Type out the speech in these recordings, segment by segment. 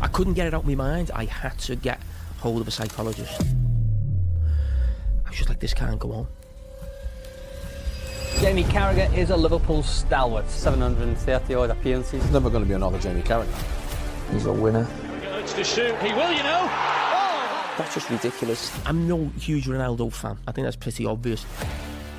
I couldn't get it out of my mind. I had to get hold of a psychologist. I was just like, this can't go on. Jamie Carragher is a Liverpool stalwart, 730 odd appearances. There's never going to be another Jamie Carragher. He's a winner. Urge to shoot, he will, you know. That's just ridiculous. I'm no huge Ronaldo fan. I think that's pretty obvious.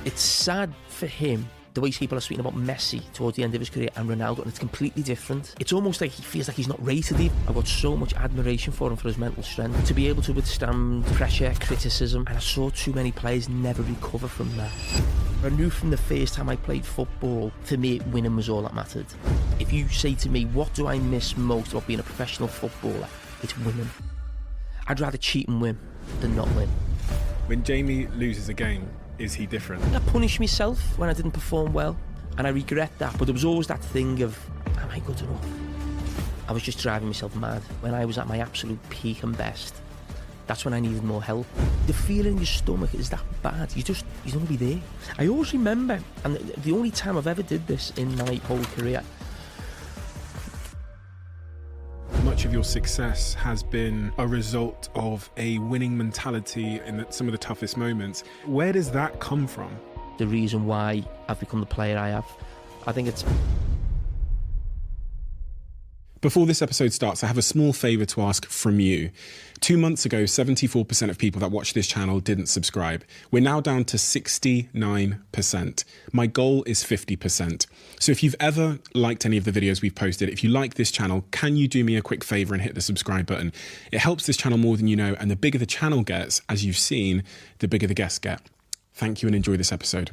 It's sad for him, the way people are speaking about Messi towards the end of his career and Ronaldo, and it's completely different. It's almost like he feels like he's not rated even. I've got so much admiration for him for his mental strength, to be able to withstand pressure, criticism, and I saw too many players never recover from that. I knew from the first time I played football, for me, winning was all that mattered. If you say to me, what do I miss most about being a professional footballer? It's winning. I'd rather cheat and win than not win. When Jamie loses a game, is he different? I punished myself when I didn't perform well, and I regret that, but there was always that thing of, am I good enough? I was just driving myself mad. When I was at my absolute peak and best, that's when I needed more help. The feeling in your stomach is that bad. You don't want to be there. I always remember, and the only time I've ever did this in my whole career. Much of your success has been a result of a winning mentality in some of the toughest moments. Where does that come from? The reason why I've become the player I have, I think it's... Before this episode starts, I have a small favour to ask from you. 2 months ago, 74% of people that watch this channel didn't subscribe. We're now down to 69%. My goal is 50%. So if you've ever liked any of the videos we've posted, if you like this channel, can you do me a quick favour and hit the subscribe button? It helps this channel more than you know, and the bigger the channel gets, as you've seen, the bigger the guests get. Thank you and enjoy this episode.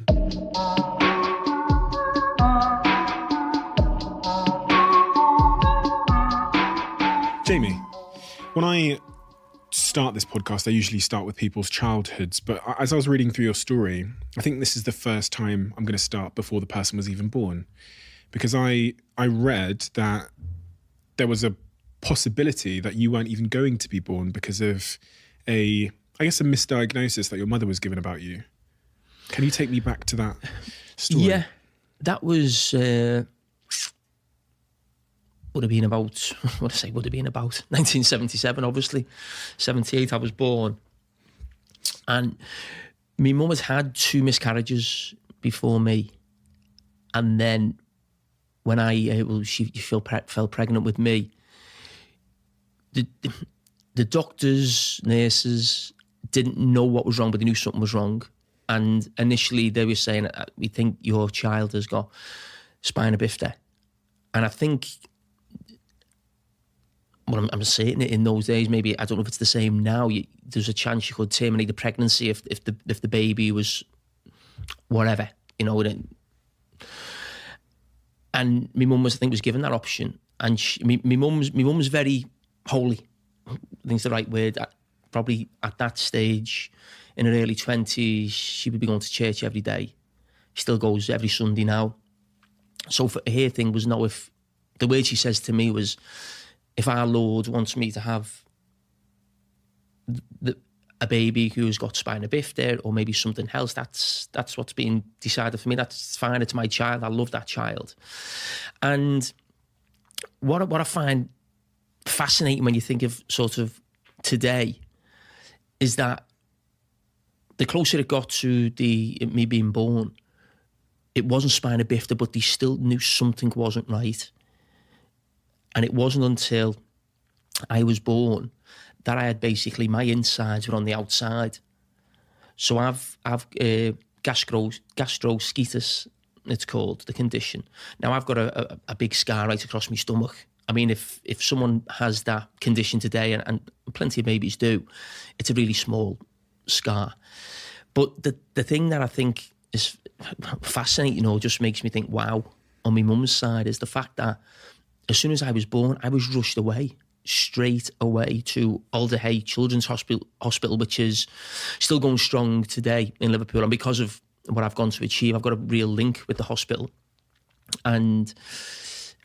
Jamie, when I start this podcast, I usually start with people's childhoods, but as I was reading through your story, I think this is the first time I'm going to start before the person was even born, because I read that there was a possibility that you weren't even going to be born because of a misdiagnosis that your mother was given about you. Can you take me back to that story? Yeah, that was... would have been about 1977, obviously. 78, I was born. And my mum has had 2 miscarriages before me. And then when she fell pregnant with me, the doctors, nurses didn't know what was wrong, but they knew something was wrong. And initially they were saying, we think your child has got spina bifida. And I think... well, I'm saying it in those days, maybe, I don't know if it's the same now, there's a chance you could terminate the pregnancy if the baby was whatever, you know. And my mum was given that option. And my mum's very holy, I think it's the right word. Probably at that stage, in her early 20s, she would be going to church every day. She still goes every Sunday now. So for her thing was, no, if the word she says to me was, if our Lord wants me to have a baby who's got spina bifida or maybe something else, that's what's being decided for me. That's fine. It's my child. I love that child. And what I find fascinating when you think of sort of today is that the closer it got to me being born, it wasn't spina bifida, but they still knew something wasn't right. And it wasn't until I was born that I had basically, my insides were on the outside. So I've gastroschitis, it's called, the condition. Now I've got a big scar right across my stomach. I mean, if someone has that condition today, and plenty of babies do, it's a really small scar. But the thing that I think is fascinating, or just makes me think, wow, on my mum's side, is the fact that as soon as I was born, I was rushed away, straight away to Alder Hey Children's Hospital, which is still going strong today in Liverpool. And because of what I've gone to achieve, I've got a real link with the hospital. And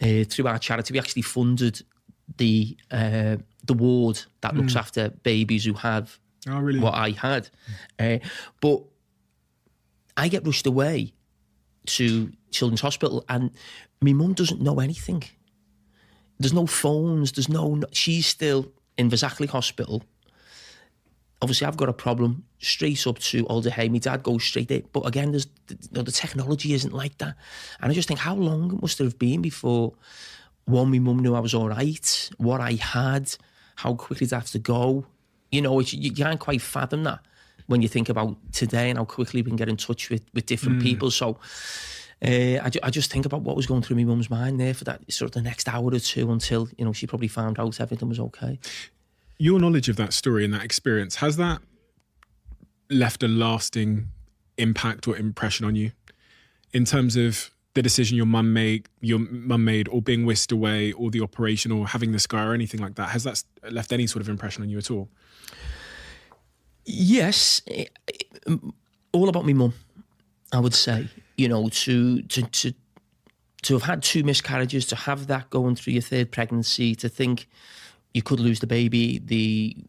through our charity, we actually funded the ward that looks after babies who have what I had. But I get rushed away to Children's Hospital, and my mum doesn't know anything. there's no phones. There's no. She's still in Vasachley Hospital. Obviously, I've got a problem straight up to Alder Hey. My dad goes straight there. But again, the technology isn't like that. And I just think how long it must have been before, one, my mum knew I was all right, what I had, how quickly did I have to go. You know, you can't quite fathom that when you think about today and how quickly we can get in touch with different people. So I just think about what was going through my mum's mind there for that sort of the next hour or two until, you know, she probably found out everything was okay. Your knowledge of that story and that experience, has that left a lasting impact or impression on you in terms of the decision your mum made, or being whisked away, or the operation, or having the scar, or anything like that? Has that left any sort of impression on you at all? Yes, all about my mum, I would say. You know, to have had 2 miscarriages, to have that going through your 3rd pregnancy, to think you could lose the baby,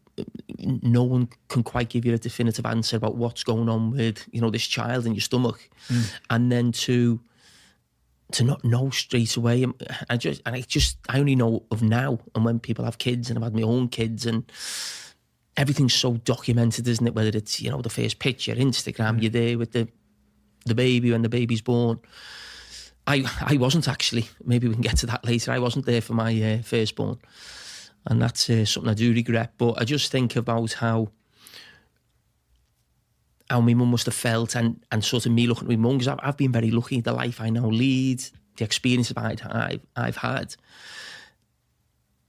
no one can quite give you a definitive answer about what's going on with, you know, this child in your stomach, and then to not know straight away. I only know of now, and when people have kids, and I've had my own kids, and everything's so documented, isn't it? Whether it's, you know, the first picture, Instagram, you're there with the baby when the baby's born. I wasn't actually. Maybe we can get to that later. I wasn't there for my firstborn. And that's something I do regret. But I just think about how my mum must have felt, and sort of me looking at my mum, because I've been very lucky. The life I now lead, the experience I've had,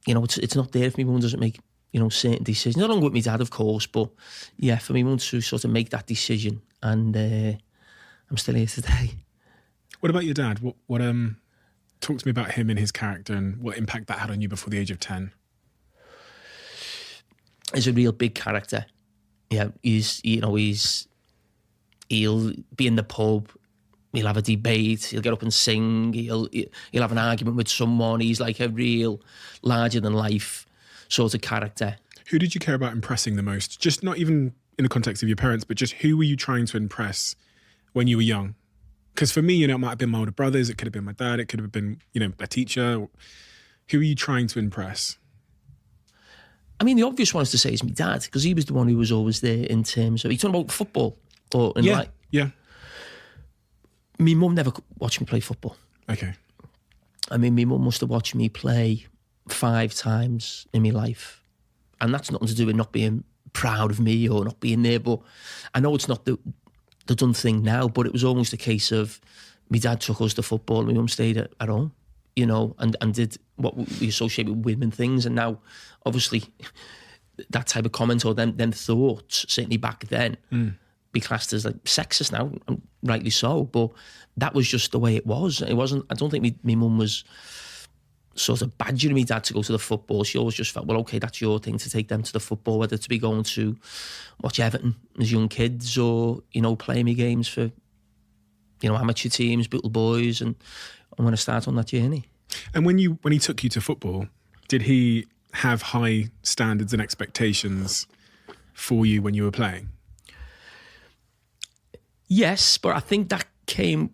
you know, it's not there if my mum doesn't make, you know, certain decisions. Not along with my dad, of course, but yeah, for my mum to sort of make that decision, and I'm still here today. What about your dad? What talk to me about him and his character and what impact that had on you before the age of 10. He's a real big character. Yeah, he'll be in the pub, he'll have a debate, he'll get up and sing, he'll have an argument with someone. He's like a real larger than life sort of character. Who did you care about impressing the most? Just not even in the context of your parents, but just who were you trying to impress when you were young? Because for me, you know, it might have been my older brothers, it could have been my dad, it could have been, you know, a teacher. Who are you trying to impress? I mean, the obvious one is to say is my dad, because he was the one who was always there in terms of... Are you talking about football? Or in Yeah. My mum never watched me play football. Okay. I mean, my mum must have watched me play 5 times in my life. And that's nothing to do with not being proud of me or not being there. But I know it's not the done thing now, but it was almost a case of my dad took us to football and my mum stayed at home, you know, and did what we associate with women things. And now, obviously, that type of comment or them thoughts, certainly back then, be classed as like sexist now, and rightly so. But that was just the way it was. It wasn't. I don't think my mum was sort of badgering me dad to go to the football. She always just felt, well, okay, that's your thing to take them to the football, whether to be going to watch Everton as young kids or, you know, play me games for, you know, amateur teams, Bootle Boys, and I'm going to start on that journey. And when he took you to football, did he have high standards and expectations for you when you were playing? Yes, but I think that came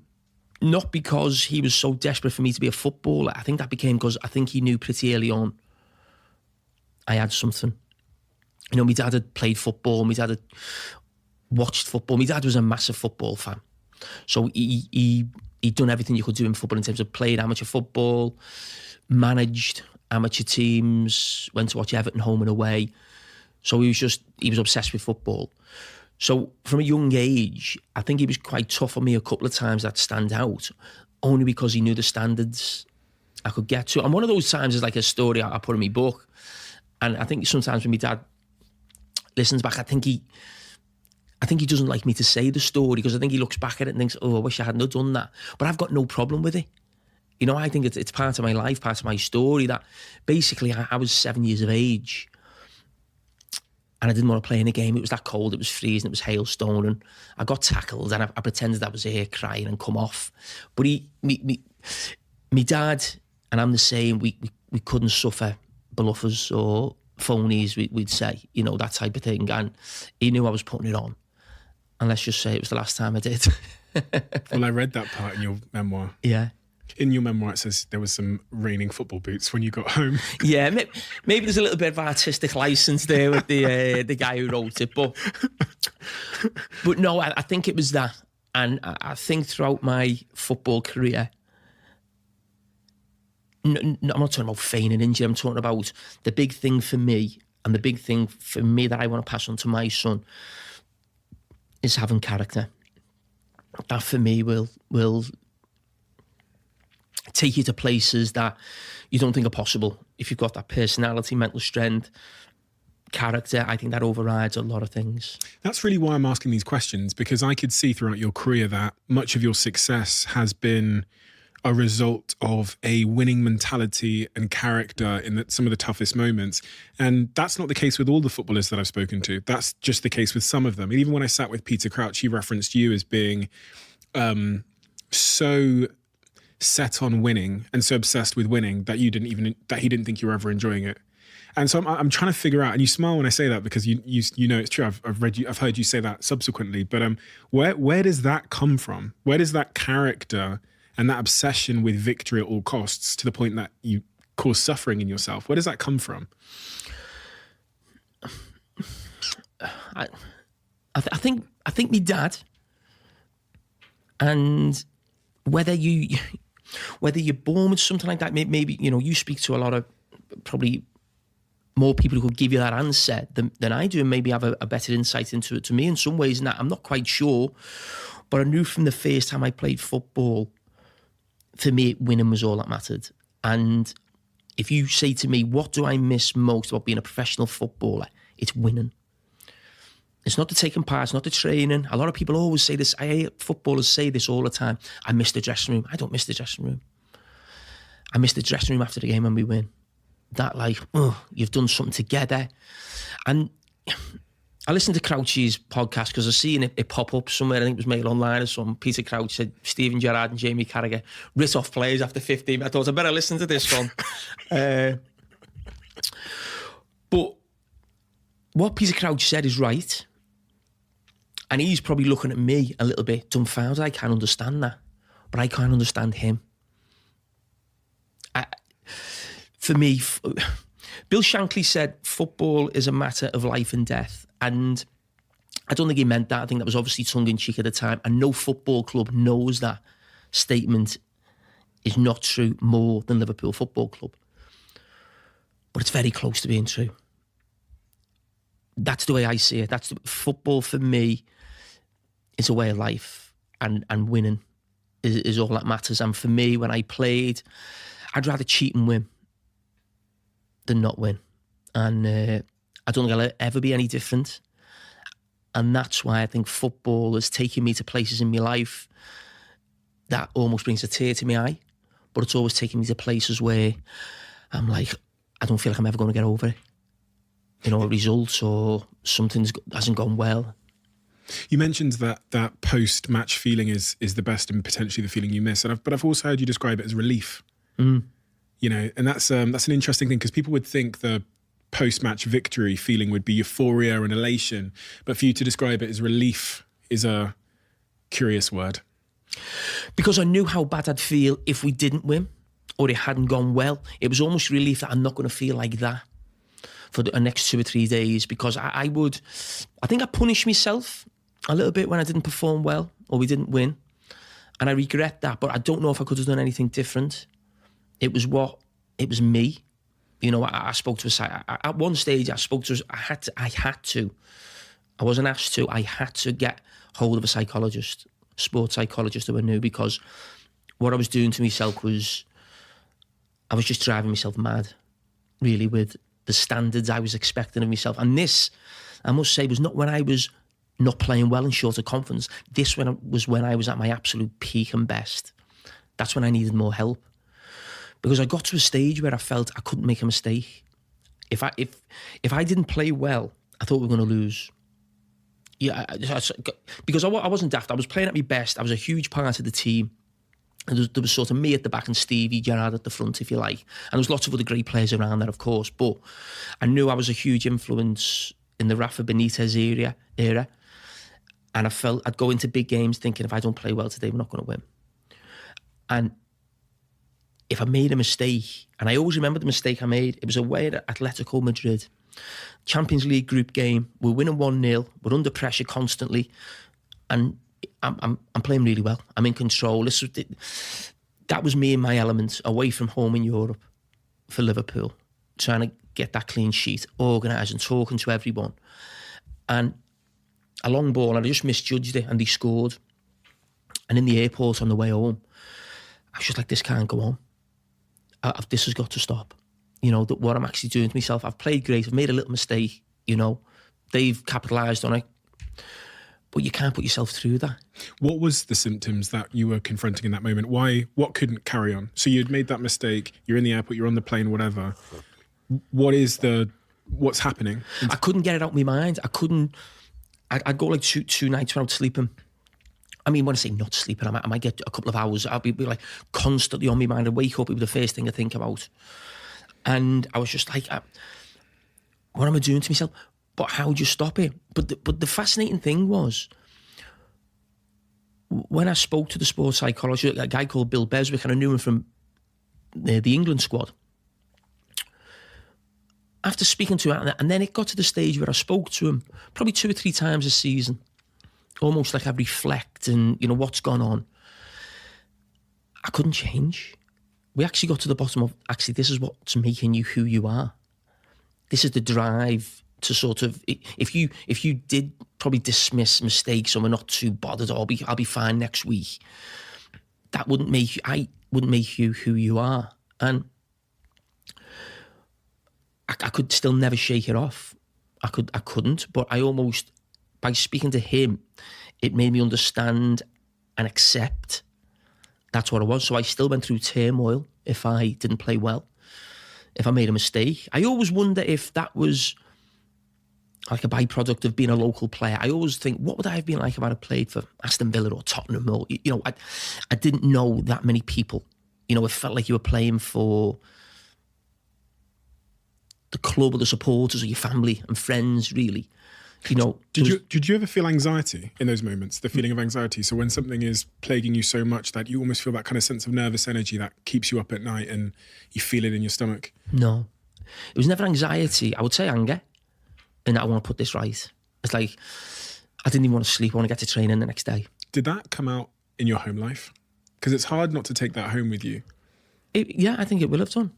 not because he was so desperate for me to be a footballer. I think that became because I think he knew pretty early on I had something. You know, my dad had played football. My dad had watched football. My dad was a massive football fan. So he'd done everything you could do in football in terms of played amateur football, managed amateur teams, went to watch Everton home and away. So he was obsessed with football. So from a young age, I think he was quite tough on me a couple of times that stand out, only because he knew the standards I could get to. And one of those times is like a story I put in my book. And I think sometimes when my dad listens back, I think he doesn't like me to say the story, because I think he looks back at it and thinks, oh, I wish I hadn't done that. But I've got no problem with it. You know, I think it's part of my life, part of my story, that basically I was 7 years of age and I didn't want to play in a game. It was that cold, it was freezing, it was hailstone, and I got tackled and I pretended I was here crying and come off. But my dad, and I'm the same, we couldn't suffer bluffers or phonies, we'd say, you know, that type of thing. And he knew I was putting it on. And let's just say it was the last time I did. Well, I read that part in your memoir. Yeah. In your memoir, it says there was some raining football boots when you got home. Yeah, maybe there's a little bit of artistic license there with the guy who wrote it, but no, I think it was that, and I think throughout my football career, I'm not talking about feigning injury. I'm talking about the big thing for me, and the big thing for me that I want to pass on to my son is having character. That for me will take you to places that you don't think are possible. If you've got that personality, mental strength, character, I think that overrides a lot of things. That's really why I'm asking these questions, because I could see throughout your career that much of your success has been a result of a winning mentality and character in some of the toughest moments. And that's not the case with all the footballers that I've spoken to. That's just the case with some of them. And even when I sat with Peter Crouch, he referenced you as being so set on winning and so obsessed with winning that he didn't think you were ever enjoying it. And so I'm trying to figure out, and you smile when I say that because you know it's true. I've heard you say that subsequently. But where does that come from? Where does that character and that obsession with victory at all costs, to the point that you cause suffering in yourself, where does that come from? I think my dad, and whether you're born with something like that, maybe you speak to a lot of probably more people who could give you that answer than I do, and maybe have a better insight into it to me in some ways. And I'm not quite sure, but I knew from the first time I played football, for me, winning was all that mattered. And if you say to me, what do I miss most about being a professional footballer? It's winning. It's not the taking part, it's not the training. A lot of people always say this. I hear footballers say this all the time. I miss the dressing room. I don't miss the dressing room. I miss the dressing room after the game when we win. That you've done something together. And I listened to Crouchy's podcast because I seen it pop up somewhere. I think it was made online or something. Peter Crouch said Steven Gerrard and Jamie Carragher writ off players after 15. I thought I better listen to this one. But what Peter Crouch said is right. And he's probably looking at me a little bit dumbfounded. I can't understand that. But I can't understand him. For me, Bill Shankly said football is a matter of life and death. And I don't think he meant that. I think that was obviously tongue-in-cheek at the time. And no football club knows that statement is not true more than Liverpool Football Club. But it's very close to being true. That's the way I see it. Football for me is a way of life. And winning is all that matters. And for me, when I played, I'd rather cheat and win than not win. And I don't think I'll ever be any different. And that's why I think football has taken me to places in my life that almost brings a tear to my eye. But it's always taken me to places where I'm like, I don't feel like I'm ever going to get over it. A result or something hasn't gone well. You mentioned that post-match feeling is the best and potentially the feeling you miss. But I've also heard you describe it as relief. And that's an interesting thing, because people would think the post-match victory feeling would be euphoria and elation, but for you to describe it as relief is a curious word. Because I knew how bad I'd feel if we didn't win or it hadn't gone well. It was almost relief that I'm not going to feel like that for the next 2 or 3 days, because I think I punished myself a little bit when I didn't perform well or we didn't win, and I regret that, but I don't know if I could have done anything different. It was me. I spoke to at one stage, I spoke to I had to. I wasn't asked to. I had to get hold of a psychologist, sports psychologist who I knew, because what I was doing to myself was, I was just driving myself mad, really, with the standards I was expecting of myself. And this, I must say, was not when I was not playing well and short of confidence. This was when I was at my absolute peak and best. That's when I needed more help. Because I got to a stage where I felt I couldn't make a mistake. If I didn't play well, I thought we were going to lose. Yeah, because I wasn't daft. I was playing at my best. I was a huge part of the team. And there was sort of me at the back and Stevie Gerrard at the front, if you like. And there was lots of other great players around there, of course. But I knew I was a huge influence in the Rafa Benitez era. And I felt I'd go into big games thinking, if I don't play well today, we're not going to win. And if I made a mistake, and I always remember the mistake I made, it was away at Atletico Madrid. Champions League group game, we're winning 1-0, we're under pressure constantly, and I'm playing really well. I'm in control. That was me in my element, away from home in Europe for Liverpool, trying to get that clean sheet, organising, talking to everyone. And a long ball, and I just misjudged it, and they scored. And in the airport on the way home, I was just like, this can't go on. This has got to stop. You know, that what I'm actually doing to myself. I've played great. I've made a little mistake, you know. They've capitalised on it. But you can't put yourself through that. What was the symptoms that you were confronting in that moment? What couldn't carry on? So you'd made that mistake, you're in the airport, you're on the plane, whatever. What's happening? I couldn't get it out of my mind. I'd go like two nights without sleeping. I mean, when I say not sleeping, I might get a couple of hours. I'll be like constantly on my mind. I'd wake up, it was the first thing I think about. And I was just like, what am I doing to myself? But how do you stop it? But the fascinating thing was, when I spoke to the sports psychologist, a guy called Bill Beswick, and I knew him from the England squad. After speaking to him, and then it got to the stage where I spoke to him probably 2 or 3 times a season, almost like I reflect and, you know, what's gone on. I couldn't change. We actually got to the bottom of, actually, this is what's making you who you are. This is the drive to sort of, if you did probably dismiss mistakes and we're not too bothered, I'll be fine next week. That wouldn't make you who you are. And I could still never shake it off. I couldn't, but I almost, by speaking to him, it made me understand and accept that's what it was. So I still went through turmoil if I didn't play well, if I made a mistake. I always wonder if that was like a byproduct of being a local player. I always think, what would I have been like if I'd have played for Aston Villa or Tottenham? Or, you know, I didn't know that many people. You know, it felt like you were playing for the club or the supporters or your family and friends, really. You know, did you ever feel anxiety in those moments? The feeling of anxiety. So when something is plaguing you so much that you almost feel that kind of sense of nervous energy that keeps you up at night and you feel it in your stomach. No, it was never anxiety. I would say anger, and I want to put this right. It's like I didn't even want to sleep. I want to get to training the next day. Did that come out in your home life? Because it's hard not to take that home with you. Yeah, I think it will have done.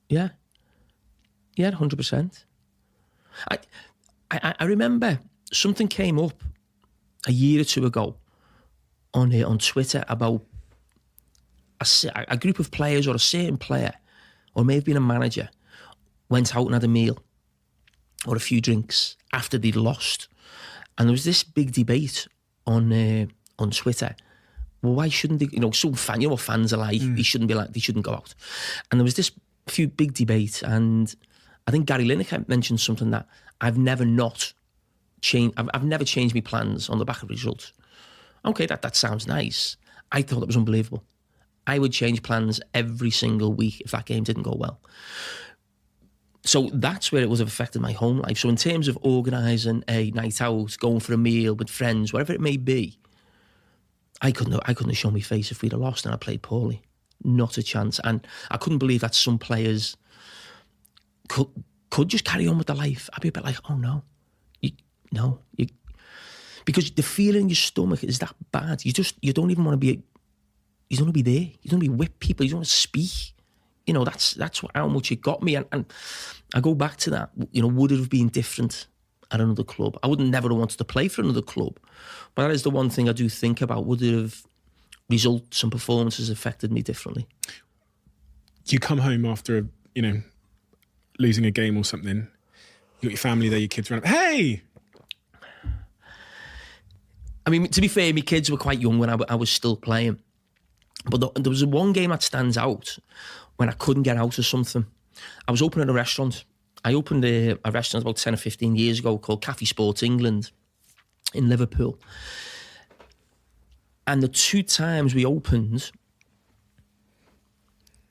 Yeah, 100%. I remember something came up a year or two ago on Twitter about a group of players or a certain player, or may have been a manager, went out and had a meal or a few drinks after they'd lost. And there was this big debate on Twitter. Well, why shouldn't they? You know, some fan, you know what fans are like. They shouldn't go out. And there was this few big debate, and I think Gary Lineker mentioned something that I've never changed my plans on the back of results. Okay, that sounds nice. I thought that was unbelievable. I would change plans every single week if that game didn't go well. So that's where it would have affected my home life. So in terms of organising a night out, going for a meal with friends, whatever it may be, I couldn't have shown my face if we'd have lost and I played poorly. Not a chance. And I couldn't believe that some players could just carry on with their life. I'd be a bit like, oh no, because the feeling in your stomach is that bad. You don't even want to be. You don't want to be there. You don't want to be with people. You don't want to speak. You know, that's how much it got me. And I go back to that. You know, would it have been different at another club? I would never have wanted to play for another club. But that is the one thing I do think about. Would it have results and performances affected me differently? You come home after, losing a game or something. You got your family there, your kids run up. Hey! I mean, to be fair, my kids were quite young when I was still playing. But there was one game that stands out when I couldn't get out of something. I was opening a restaurant. I opened a restaurant about 10 or 15 years ago called Cafe Sports England in Liverpool. And the 2 times we opened,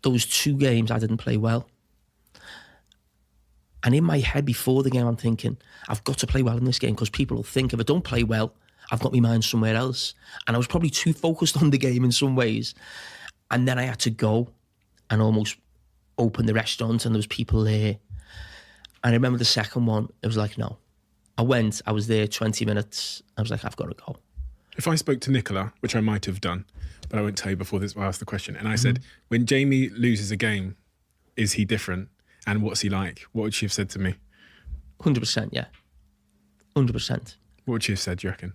those 2 games I didn't play well. And in my head before the game, I'm thinking, I've got to play well in this game because people will think if I don't play well, I've got my mind somewhere else. And I was probably too focused on the game in some ways. And then I had to go and almost opened the restaurant and there was people there. And I remember the second one, it was like, no. I went, I was there 20 minutes. I was like, I've got to go. If I spoke to Nicola, which I might have done, but I won't tell you before this, I asked the question, and I said, when Jamie loses a game, is he different? And what's he like? What would she have said to me? 100%, yeah. 100%. What would she have said, do you reckon?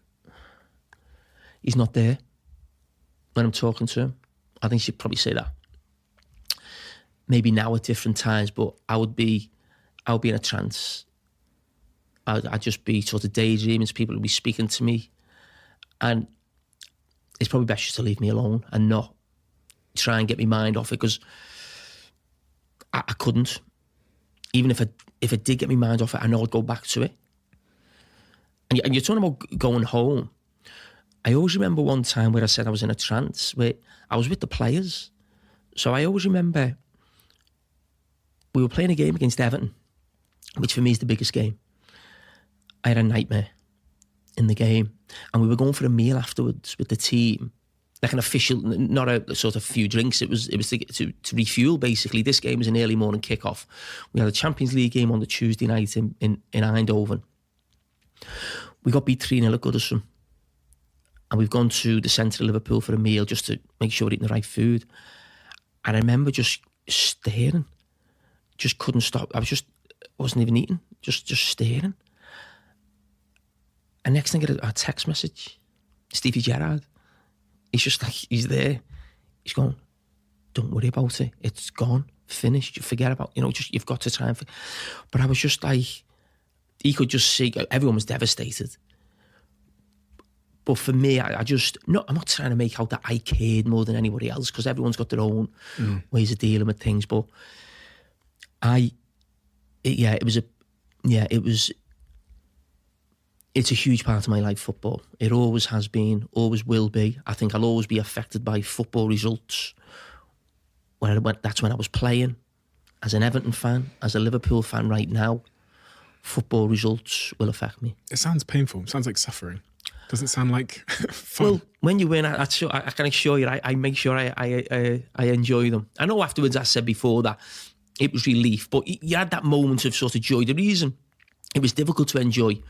He's not there when I'm talking to him. I think she'd probably say that. Maybe now at different times, but I would be in a trance. I'd just be sort of daydreaming. People would be speaking to me. And it's probably best just to leave me alone and not try and get my mind off it, because I couldn't. Even if I did get my mind off it, I know I'd go back to it. And you're talking about going home. I always remember one time where I said I was in a trance, where I was with the players. So I always remember we were playing a game against Everton, which for me is the biggest game. I had a nightmare in the game, and we were going for a meal afterwards with the team, like an official, not a sort of few drinks. It was to refuel, basically. This game was an early morning kickoff. We had a Champions League game on the Tuesday night in Eindhoven. We got beat 3-0 at Goodison, and we've gone to the centre of Liverpool for a meal just to make sure we're eating the right food. And I remember just staring, just couldn't stop. I wasn't even eating, just staring. And next thing I get a text message, Stevie Gerrard. He's just like, he's there. He's going, don't worry about it. It's gone, finished. You forget about, just you've got to try and. But I was just like, he could just see, everyone was devastated. But for me, I'm not trying to make out that I cared more than anybody else, because everyone's got their own ways of dealing with things. But it's a huge part of my life, football. It always has been, always will be. I think I'll always be affected by football results. That's when I was playing. As an Everton fan, as a Liverpool fan right now, football results will affect me. It sounds painful. It sounds like suffering. Doesn't sound like fun. Well, when you win, I can assure you, I make sure I enjoy them. I know afterwards, I said before that it was relief, but you had that moment of sort of joy. The reason it was difficult to enjoy,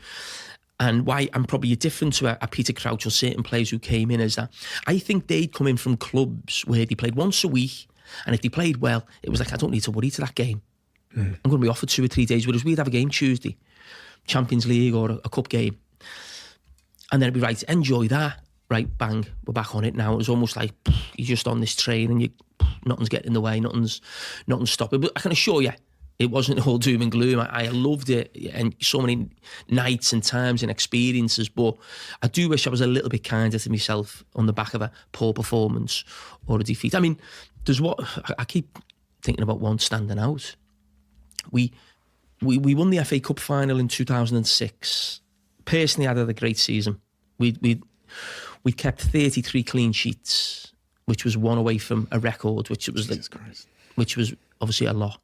and why I'm probably different to a Peter Crouch or certain players who came in, is that I think they'd come in from clubs where they played once a week, and if they played well, it was like, I don't need to worry to that game. I'm going to be off for 2 or 3 days, whereas we'd have a game Tuesday, Champions League or a cup game. And then it'd be, right, enjoy that. Right, bang, we're back on it now. It was almost like you're just on this train and nothing's getting in the way, nothing's stopping. But I can assure you, it wasn't all doom and gloom. I loved it, and so many nights and times and experiences. But I do wish I was a little bit kinder to myself on the back of a poor performance or a defeat. I mean, I keep thinking about one standing out. We won the FA Cup final in 2006. Personally, I had a great season. We kept 33 clean sheets, which was one away from a record, which was obviously a lot.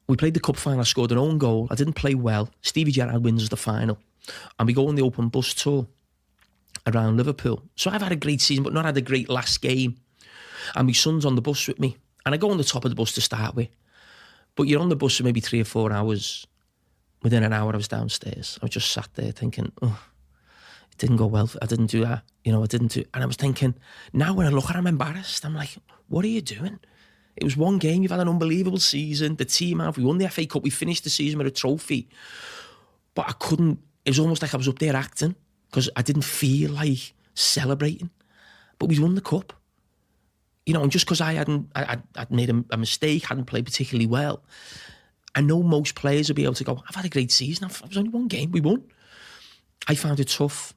We played the cup final. I scored an own goal. I didn't play well. Stevie Gerrard wins the final, and we go on the open bus tour around Liverpool. So I've had a great season, but not had a great last game. And my son's on the bus with me, and I go on the top of the bus to start with. But you're on the bus for maybe 3 or 4 hours. Within an hour, I was downstairs. I was just sat there thinking, oh, it didn't go well. I didn't do that. I didn't do. And I was thinking, now when I look at it, I'm embarrassed. I'm like, what are you doing? It was one game. You've had an unbelievable season. The team we won the FA Cup. We finished the season with a trophy. But I couldn't. It was almost like I was up there acting, because I didn't feel like celebrating. But we won the cup. And just because I'd made a mistake, hadn't played particularly well, I know most players will be able to go, I've had a great season. It was only one game. We won. I found it tough.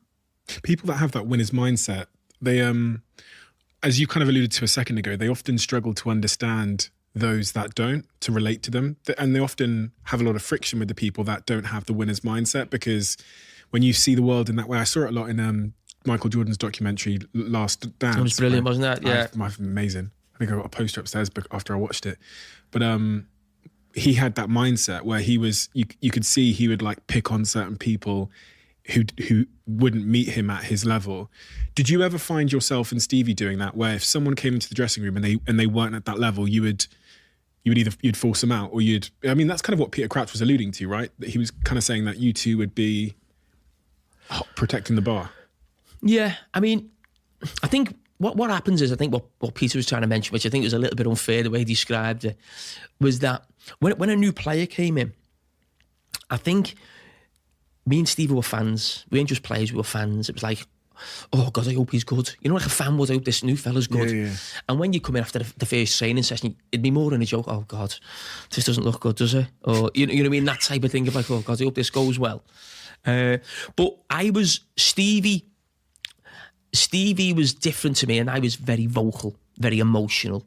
People that have that winner's mindset, they, as you kind of alluded to a second ago, they often struggle to understand those that don't, to relate to them. And they often have a lot of friction with the people that don't have the winner's mindset, because when you see the world in that way, I saw it a lot in Michael Jordan's documentary, Last Dance. It was brilliant, wasn't that? Yeah. Amazing. I think I got a poster upstairs after I watched it. But he had that mindset where he was, you could see he would like pick on certain people who wouldn't meet him at his level. Did you ever find yourself and Stevie doing that, where if someone came into the dressing room and they weren't at that level, you'd force them out, or that's kind of what Peter Crouch was alluding to, right? That he was kind of saying that you two would be protecting the bar. Yeah, I mean, I think what happens is, I think what Peter was trying to mention, which I think was a little bit unfair the way he described it, was that when a new player came in, I think me and Stevie were fans. We weren't just players, we were fans. It was like, oh God, I hope he's good. You know, like a fan would, I hope this new fella's good. Yeah. And when you come in after the first training session, it'd be more than a joke. Oh God, this doesn't look good, does it? Or you know what I mean? That type of thing of like, oh God, I hope this goes well. But Stevie was different to me, and I was very vocal, very emotional.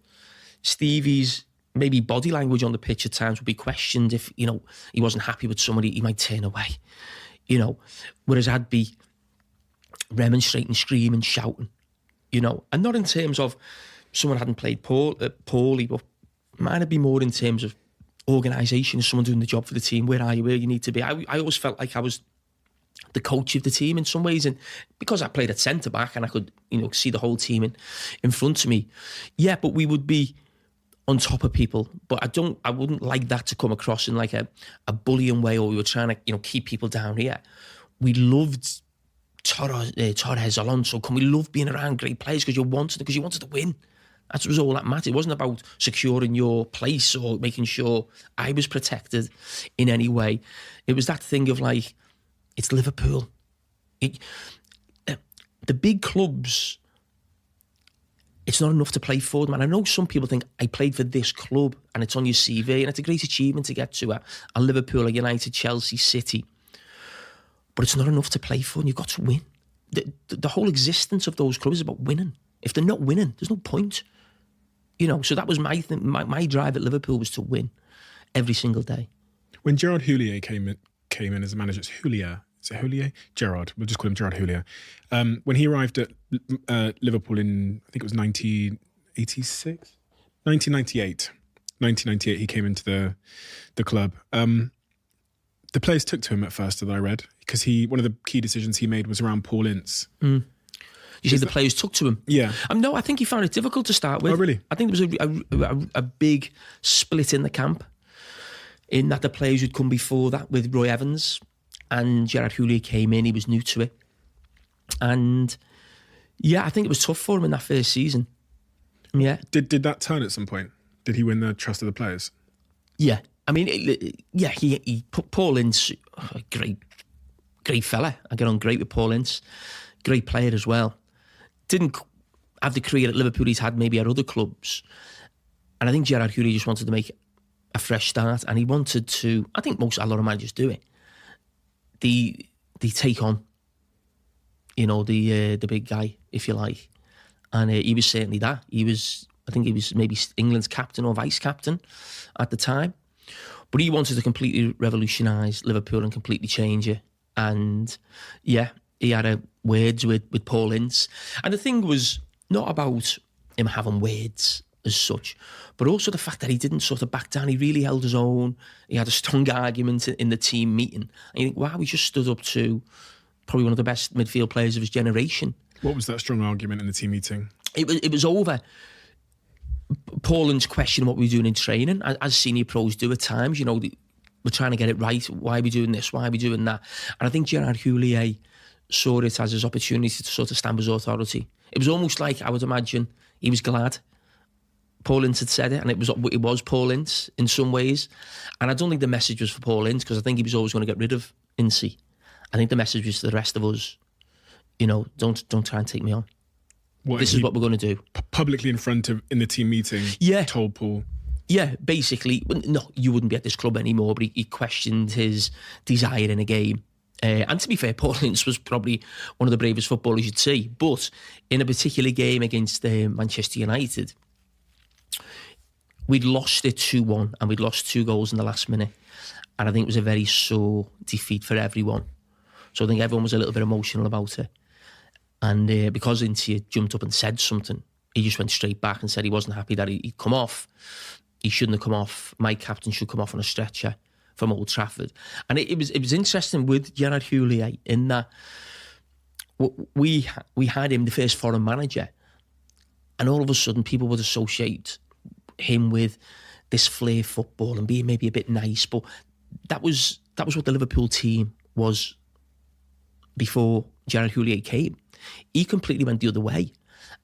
Stevie's maybe body language on the pitch at times would be questioned. If, you know, he wasn't happy with somebody, he might turn away, you know, whereas I'd be remonstrating, screaming, shouting, you know, and not in terms of someone hadn't played poorly, but might have been more in terms of organisation, someone doing the job for the team. Where are you? Where you need to be? I always felt like I was the coach of the team in some ways, and because I played at centre back and I could, you know, see the whole team in front of me. Yeah, but we would be on top of people, but I wouldn't like that to come across in like a bullying way, or we were trying to, you know, keep people down here. We loved Torres, Alonso. We loved being around great players because you wanted to win. That was all that mattered. It wasn't about securing your place or making sure I was protected in any way. It was that thing of like, it's Liverpool. The big clubs, it's not enough to play for them. And I know some people think, I played for this club and it's on your CV, and it's a great achievement to get to a Liverpool, a United, Chelsea, City. But it's not enough to play for, and you've got to win. The whole existence of those clubs is about winning. If they're not winning, there's no point. You know, so that was my thing. My drive at Liverpool was to win every single day. When Gerard Houllier came in as a manager, it's Houllier. Is it Houllier? Gerard. We'll just call him Gerard Houllier. When he arrived at Liverpool in, I think it was 1986? 1998. 1998, he came into the club. The players took to him at first, that I read, because one of the key decisions he made was around Paul Ince. You see, the players took to him. Yeah. No, I think he found it difficult to start with. Oh, really? I think there was a big split in the camp, in that the players who'd come before that with Roy Evans and Gerard Houllier came in. He was new to it. And yeah, I think it was tough for him in that first season. Yeah. Did that turn at some point? Did he win the trust of the players? Yeah. I mean, he put Paul Ince, a great fella. I get on great with Paul Ince. Great player as well. Didn't have the career at Liverpool he's had maybe at other clubs. And I think Gerard Houllier just wanted to make a fresh start, and he wanted to, I think a lot of managers do it. They take on, you know, the big guy, if you like. And he was certainly that. I think he was maybe England's captain or vice captain at the time. But he wanted to completely revolutionise Liverpool and completely change it. And yeah, he had words with Paul Ince. And the thing was not about him having words as such, but also the fact that he didn't sort of back down. He really held his own. He had a strong argument in the team meeting. And you think, wow, he just stood up to probably one of the best midfield players of his generation. What was that strong argument in the team meeting? It was over Paul Ince questioning what we were doing in training, as senior pros do at times. You know, we're trying to get it right. Why are we doing this? Why are we doing that? And I think Gerard Houllier saw it as his opportunity to sort of stamp his authority. It was almost like, I would imagine, he was glad Paul Ince had said it, and it was Paul Ince in some ways. And I don't think the message was for Paul Ince, because I think he was always going to get rid of Ince. I think the message was to the rest of us, you know, don't try and take me on. This is what we're going to do. Publicly in the team meeting, told Paul. Yeah, basically, no, you wouldn't be at this club anymore, but he questioned his desire in a game. And to be fair, Paul Ince was probably one of the bravest footballers you'd see. But in a particular game against Manchester United, we'd lost it 2-1 and we'd lost 2 goals in the last minute. And I think it was a very sore defeat for everyone. So I think everyone was a little bit emotional about it. And because Ince jumped up and said something, he just went straight back and said he wasn't happy that he'd come off. He shouldn't have come off. My captain should come off on a stretcher. from Old Trafford. And it was interesting with Gerard Houllier in that we had him the first foreign manager, and all of a sudden people would associate him with this flair football and being maybe a bit nice, but that was what the Liverpool team was before Gerard Houllier came. He completely went the other way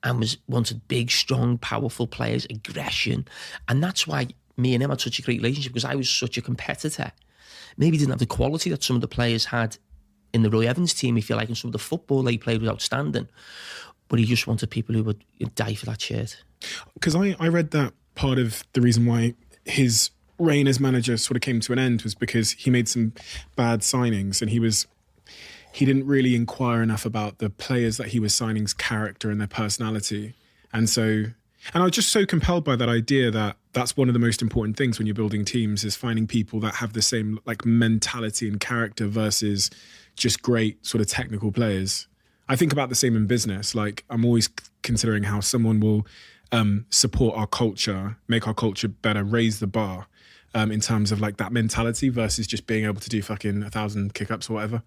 and wanted big, strong, powerful players, aggression, and that's why me and him had such a great relationship, because I was such a competitor. Maybe didn't have the quality that some of the players had in the Roy Evans team, if you like, and some of the football they played was outstanding. But he just wanted people who would die for that shirt. Because I read that part of the reason why his reign as manager sort of came to an end was because he made some bad signings, and he didn't really inquire enough about the players that he was signing's character and their personality. And I was just so compelled by that idea that that's one of the most important things when you're building teams, is finding people that have the same like mentality and character versus just great sort of technical players. I think about the same in business. Like, I'm always considering how someone will support our culture, make our culture better, raise the bar in terms of like that mentality versus just being able to do fucking 1,000 kick-ups or whatever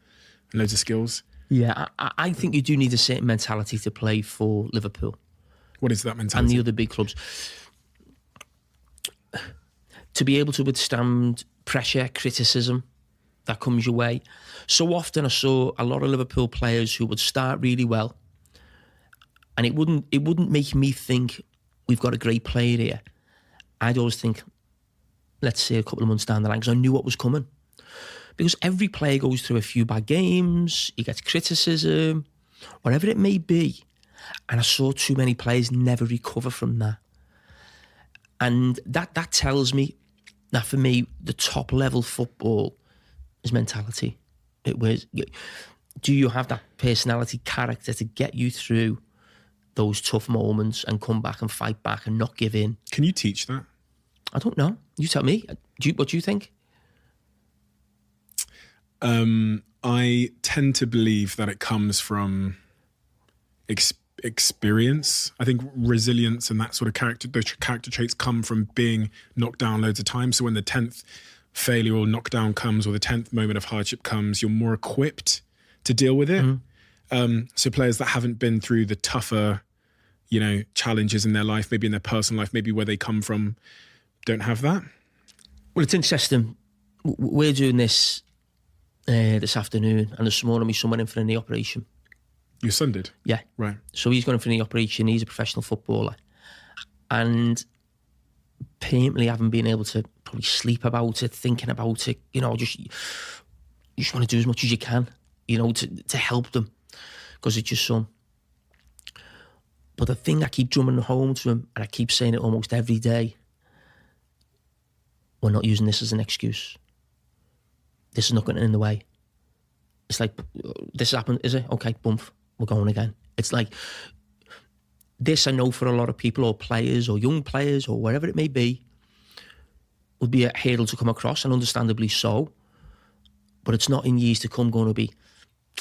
and loads of skills. Yeah, I think you do need a certain mentality to play for Liverpool. What is that mentality? And the other big clubs. To be able to withstand pressure, criticism that comes your way. So often I saw a lot of Liverpool players who would start really well, and it wouldn't make me think we've got a great player here. I'd always think, let's say a couple of months down the line, because I knew what was coming. Because every player goes through a few bad games, he gets criticism, whatever it may be. And I saw too many players never recover from that. And that tells me that for me, the top level football is mentality. It was, do you have that personality, character to get you through those tough moments and come back and fight back and not give in? Can you teach that? I don't know. You tell me. What do you think? I tend to believe that it comes from experience. I think resilience and that sort of those character traits come from being knocked down loads of times. So when the 10th failure or knockdown comes, or the 10th moment of hardship comes, you're more equipped to deal with it. Mm-hmm. So players that haven't been through the tougher, challenges in their life, maybe in their personal life, maybe where they come from, don't have that. Well, it's interesting. We're doing this afternoon, and this morning we someone in for a knee operation. Your son did? Yeah. Right. So he's going in for a knee operation. He's a professional footballer. And painfully, haven't been able to probably sleep about it, thinking about it, you just want to do as much as you can, to help them, because it's your son. But the thing I keep drumming home to him, and I keep saying it almost every day, we're not using this as an excuse. This is not getting in the way. It's like, this has happened, is it? Okay, bump, we're going again. It's like, this I know for a lot of people, or players, or young players, or wherever it may be, would be a hurdle to come across, and understandably so. But it's not in years to come going to be,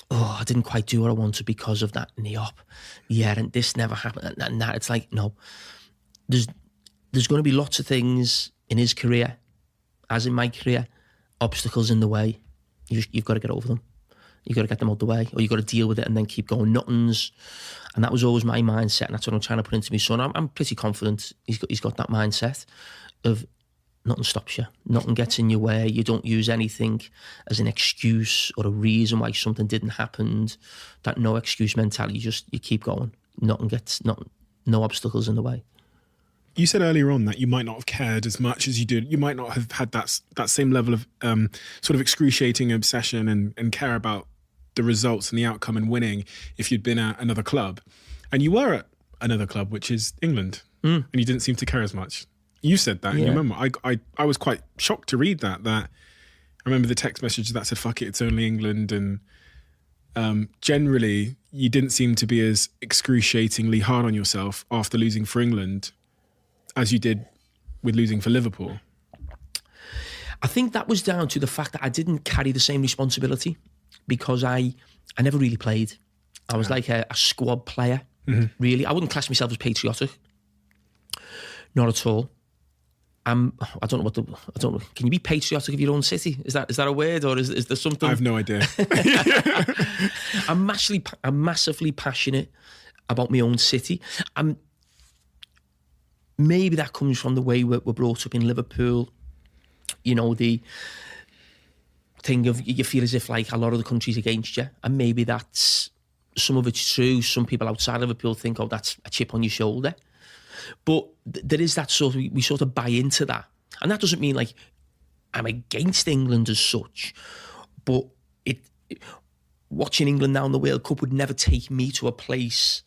oh, I didn't quite do what I wanted because of that knee op. Yeah, and this never happened, and that. It's like, no. There's going to be lots of things in his career, as in my career, obstacles in the way. You've got to get over them. You've got to get them out the way, or you've got to deal with it and then keep going. Nothing's, and that was always my mindset, and that's what I'm trying to put into my son. I'm pretty confident he's got that mindset of nothing stops you, nothing gets in your way. You don't use anything as an excuse or a reason why something didn't happen. That no excuse mentality. You keep going. No obstacles in the way. You said earlier on that you might not have cared as much as you did. You might not have had that same level of sort of excruciating obsession and care about the results and the outcome and winning if you'd been at another club. And you were at another club, which is England, and you didn't seem to care as much. You said that in your memoir. I was quite shocked to read that. I remember the text message that said, fuck it, it's only England. And generally, you didn't seem to be as excruciatingly hard on yourself after losing for England as you did with losing for Liverpool. I think that was down to the fact that I didn't carry the same responsibility, because I never really played. I was like a squad player, really. I wouldn't class myself as patriotic. Not at all. I don't know can you be patriotic of your own city? Is that a word, or is there something? I have no idea. I'm massively passionate about my own city. Maybe that comes from the way we're brought up in Liverpool. You know, the thing of you feel as if like a lot of the country's against you, and maybe that's some of it's true. Some people outside Liverpool think, oh, that's a chip on your shoulder. But there is that sort of, we sort of buy into that. And that doesn't mean like I'm against England as such, but watching England now in the World Cup would never take me to a place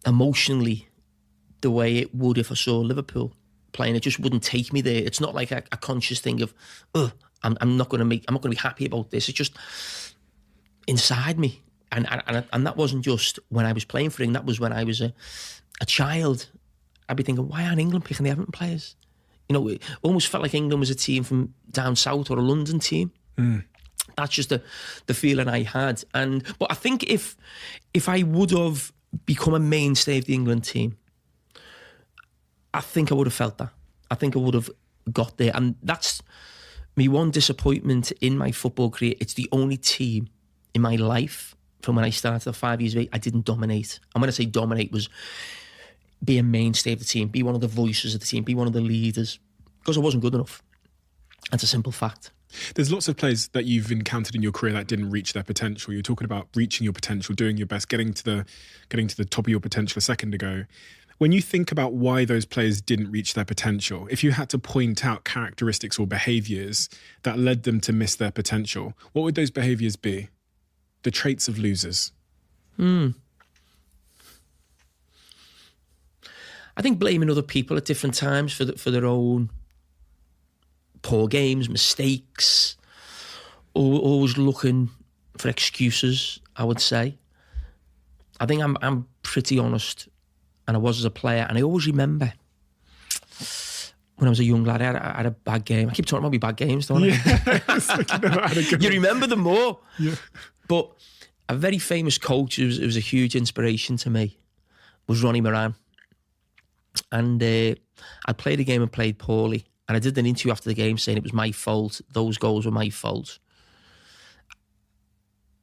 emotionally the way it would if I saw Liverpool playing. It just wouldn't take me there. It's not like a conscious thing of, I'm not going to be happy about this. It's just inside me. And that wasn't just when I was playing for England. That was when I was a child. I'd be thinking, why aren't England picking the Everton players? You know, it almost felt like England was a team from down south or a London team. That's just the feeling I had. But I think if I would have become a mainstay of the England team, I think I would have felt that. I think I would have got there. And that's me one disappointment in my football career. It's the only team in my life from when I started at 5 years of age I didn't dominate. And when I say dominate, was be a mainstay of the team, be one of the voices of the team, be one of the leaders, because I wasn't good enough. That's a simple fact. There's lots of players that you've encountered in your career that didn't reach their potential. You're talking about reaching your potential, doing your best, getting to the top of your potential a second ago. When you think about why those players didn't reach their potential, if you had to point out characteristics or behaviours that led them to miss their potential, what would those behaviours be? The traits of losers. I think blaming other people at different times for their own poor games, mistakes, always looking for excuses, I would say. I think I'm pretty honest, and I was as a player, and I always remember when I was a young lad, I had a bad game. I keep talking about my bad games, don't I? Yeah. It's like you never had a good You one. remember them more. Yeah. But a very famous coach who was a huge inspiration to me was Ronnie Moran. And I played a game and played poorly. And I did an interview after the game saying it was my fault. Those goals were my fault.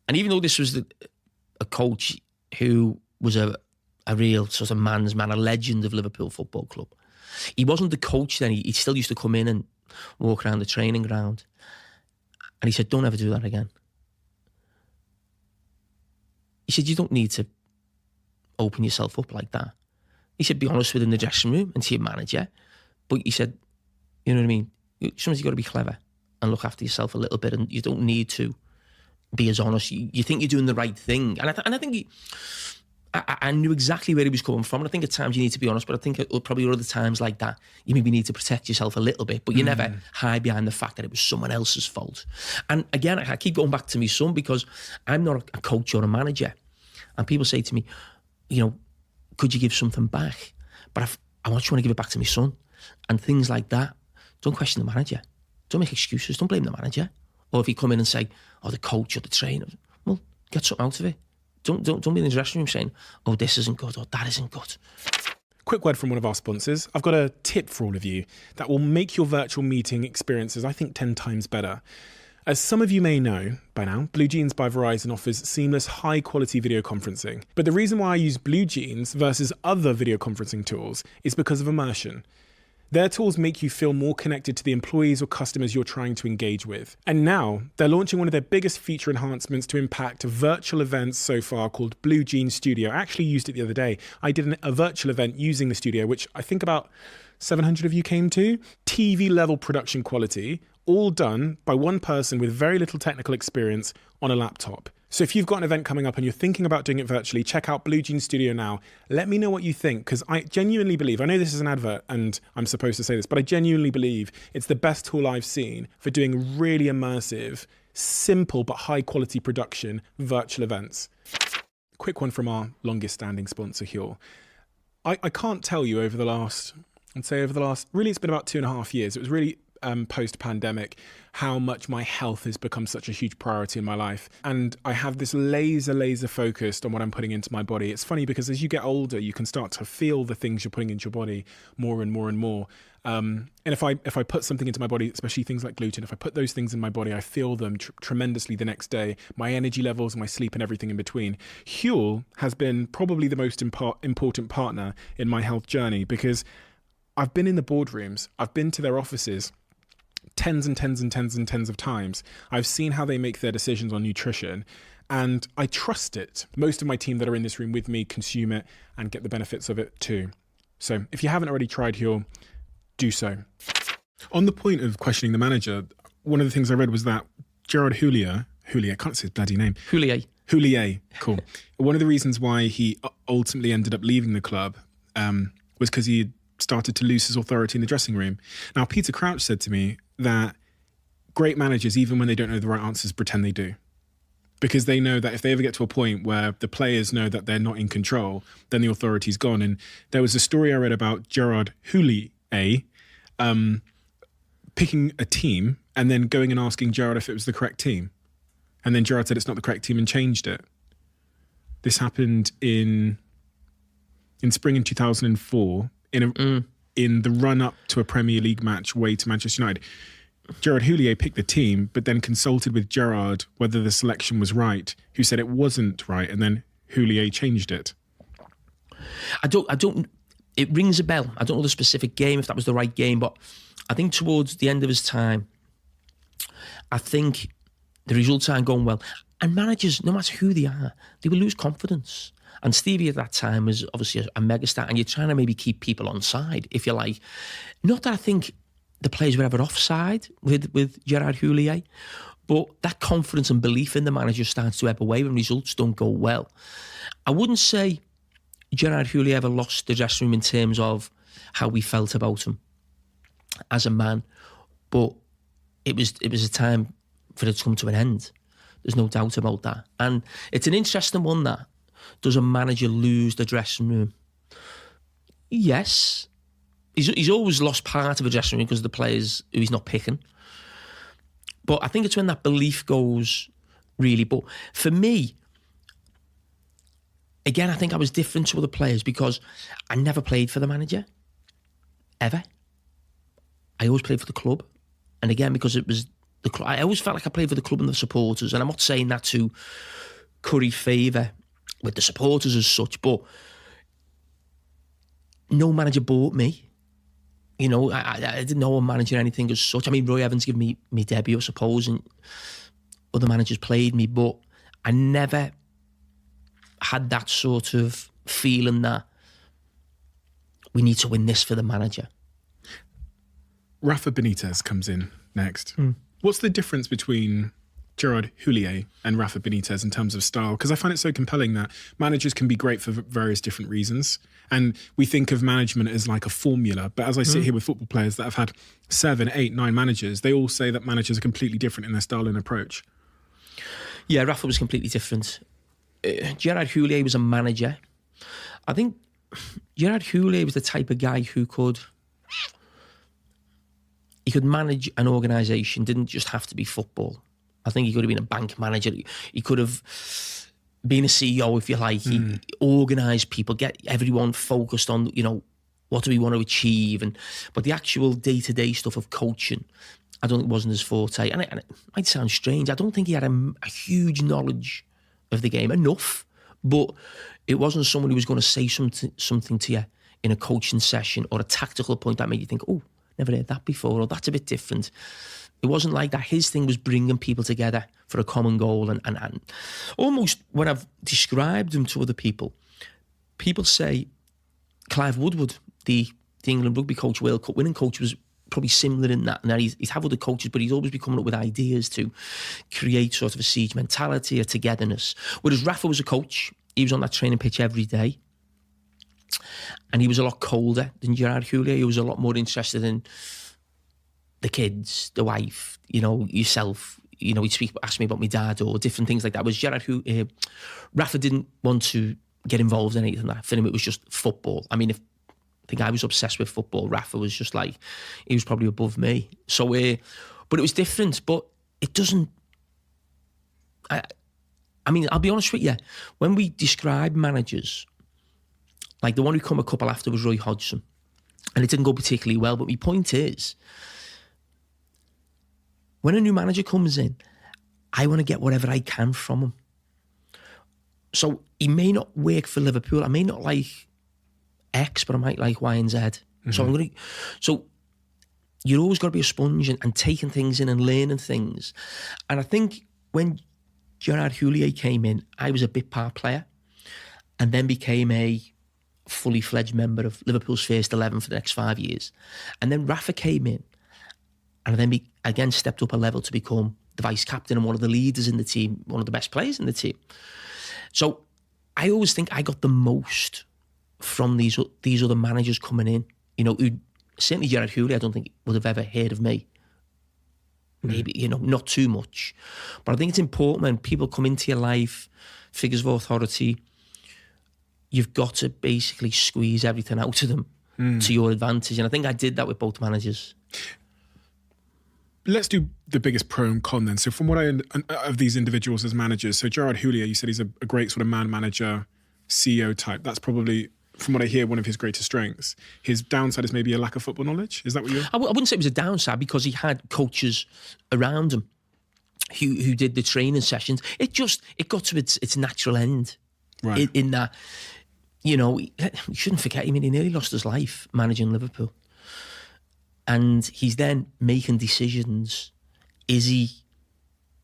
And even though this was a coach who was a real sort of man's man, a legend of Liverpool Football Club, he wasn't the coach then. He still used to come in and walk around the training ground. And he said, don't ever do that again. He said, you don't need to open yourself up like that. He said, be honest within the dressing room and to your manager. But he said, you know what I mean? Sometimes you've got to be clever and look after yourself a little bit, and you don't need to be as honest. You think you're doing the right thing. And I think I knew exactly where he was coming from. And I think at times you need to be honest, but I think probably other times like that, you maybe need to protect yourself a little bit, but you never hide behind the fact that it was someone else's fault. And again, I keep going back to my son, because I'm not a coach or a manager. And people say to me, you know, could you give something back? But I just want to give it back to my son. And things like that. Don't question the manager. Don't make excuses. Don't blame the manager. Or if you come in and say, oh, the coach or the trainer, well, get something out of it. Don't be in the dressing room saying, oh, this isn't good or that isn't good. Quick word from one of our sponsors. I've got a tip for all of you that will make your virtual meeting experiences, I think, 10 times better. As some of you may know by now, Blue Jeans by Verizon offers seamless, high-quality video conferencing. But the reason why I use Blue Jeans versus other video conferencing tools is because of immersion. Their tools make you feel more connected to the employees or customers you're trying to engage with. And now, they're launching one of their biggest feature enhancements to impact virtual events so far, called Blue Jeans Studio. I actually used it the other day. I did a virtual event using the studio, which I think about 700 of you came to. TV-level production quality, all done by one person with very little technical experience on a laptop. So if you've got an event coming up and you're thinking about doing it virtually, check out Blue Jeans Studio now. Let me know what you think, because I genuinely believe, I know this is an advert and I'm supposed to say this, but I genuinely believe it's the best tool I've seen for doing really immersive, simple but high quality production virtual events. Quick one from our longest standing sponsor, Huel. I can't tell you really it's been about 2.5 years. It was really post-pandemic, how much my health has become such a huge priority in my life. And I have this laser focused on what I'm putting into my body. It's funny because as you get older, you can start to feel the things you're putting into your body more and more and more. And if I put something into my body, especially things like gluten, if I put those things in my body, I feel them tremendously the next day. My energy levels, my sleep, and everything in between. Huel has been probably the most important partner in my health journey, because I've been in the boardrooms, I've been to their offices tens of times. I've seen how they make their decisions on nutrition, and I trust it. Most of my team that are in this room with me consume it and get the benefits of it too. So if you haven't already tried Huel, do so. On the point of questioning the manager, one of the things I read was that Gerard Houllier, I can't say his bloody name. Houllier, cool. One of the reasons why he ultimately ended up leaving the club was because he had started to lose his authority in the dressing room. Now, Peter Crouch said to me that great managers, even when they don't know the right answers, pretend they do. Because they know that if they ever get to a point where the players know that they're not in control, then the authority's gone. And there was a story I read about Gerard Houllier picking a team and then going and asking Gerard if it was the correct team. And then Gerard said it's not the correct team and changed it. This happened in spring in 2004 in the run-up to a Premier League match away to Manchester United. Gerard Houllier picked the team, but then consulted with Gerard whether the selection was right, who said it wasn't right, and then Houllier changed it. I don't. It rings a bell. I don't know the specific game, if that was the right game, but I think towards the end of his time, I think the results aren't going well. And managers, no matter who they are, they will lose confidence. And Stevie at that time was obviously a megastar, and you're trying to maybe keep people on side, if you like. Not that I think the players were ever offside with Gerard Houllier, but that confidence and belief in the manager starts to ebb away when results don't go well. I wouldn't say Gerard Houllier ever lost the dressing room in terms of how we felt about him as a man, but it was a time for it to come to an end. There's no doubt about that. And it's an interesting one, that. Does a manager lose the dressing room? Yes. He's always lost part of a dressing room because of the players who he's not picking. But I think it's when that belief goes, really. But for me, again, I think I was different to other players because I never played for the manager, ever. I always played for the club. And again, because it was the club, I always felt like I played for the club and the supporters. And I'm not saying that to curry favour with the supporters as such, but no manager bought me. You know, I didn't know a manager or anything as such. I mean, Roy Evans gave me debut, I suppose, and other managers played me, but I never had that sort of feeling that we need to win this for the manager. Rafa Benitez comes in next. What's the difference between Gerard Houllier and Rafa Benitez in terms of style? Because I find it so compelling that managers can be great for various different reasons. And we think of management as like a formula. But as I sit here with football players that have had 7, 8, 9 managers, they all say that managers are completely different in their style and approach. Yeah, Rafa was completely different. Gerard Houllier was a manager. I think Gerard Houllier was the type of guy who could manage an organisation, didn't just have to be football. I think he could have been a bank manager. He could have been a CEO, if you like. He organised people, get everyone focused on, you know, what do we want to achieve. But the actual day-to-day stuff of coaching, I don't think wasn't his forte. And it might sound strange. I don't think he had a huge knowledge of the game, enough. But it wasn't someone who was going to say something to you in a coaching session or a tactical point that made you think, oh, never heard that before, or that's a bit different. It wasn't like that. His thing was bringing people together for a common goal. And almost when I've described him to other people, people say Clive Woodward, the England rugby coach, World Cup winning coach, was probably similar in that. Now he's had other coaches, but he's always been coming up with ideas to create sort of a siege mentality, a togetherness. Whereas Rafa was a coach. He was on that training pitch every day. And he was a lot colder than Gerard Houllier. He was a lot more interested in the kids, the wife, you know, yourself. You know, he'd ask me about my dad or different things like that. Whereas Gerard Houllier, Rafa didn't want to get involved in anything like that. For him, it was just football. I mean, I think I was obsessed with football, Rafa was just like, he was probably above me. So, But it was different. But it doesn't. I mean, I'll be honest with you. When we describe managers, like the one who come a couple after was Roy Hodgson, and it didn't go particularly well. But my point is, when a new manager comes in, I want to get whatever I can from him. So he may not work for Liverpool. I may not like X, but I might like Y and Z. Mm-hmm. So you're always got to be a sponge and taking things in and learning things. And I think when Gerard Houllier came in, I was a bit part player and then became a fully fledged member of Liverpool's first 11 for the next 5 years. And then Rafa came in and then again stepped up a level to become the vice captain and one of the leaders in the team, one of the best players in the team. So I always think I got the most from these other managers coming in. You know, certainly Gerard Houllier, I don't think would have ever heard of me. Maybe, you know, not too much. But I think it's important when people come into your life, figures of authority, you've got to basically squeeze everything out of them to your advantage. And I think I did that with both managers. Let's do the biggest pro and con then. So from what of these individuals as managers, so Gerard Houllier, you said he's a great sort of man manager, CEO type. That's probably, from what I hear, one of his greatest strengths. His downside is maybe a lack of football knowledge. Is that what you're... I wouldn't say it was a downside because he had coaches around him who did the training sessions. It got to its natural end. Right. In that, you know, you shouldn't forget, I mean, he nearly lost his life managing Liverpool. And he's then making decisions. Is he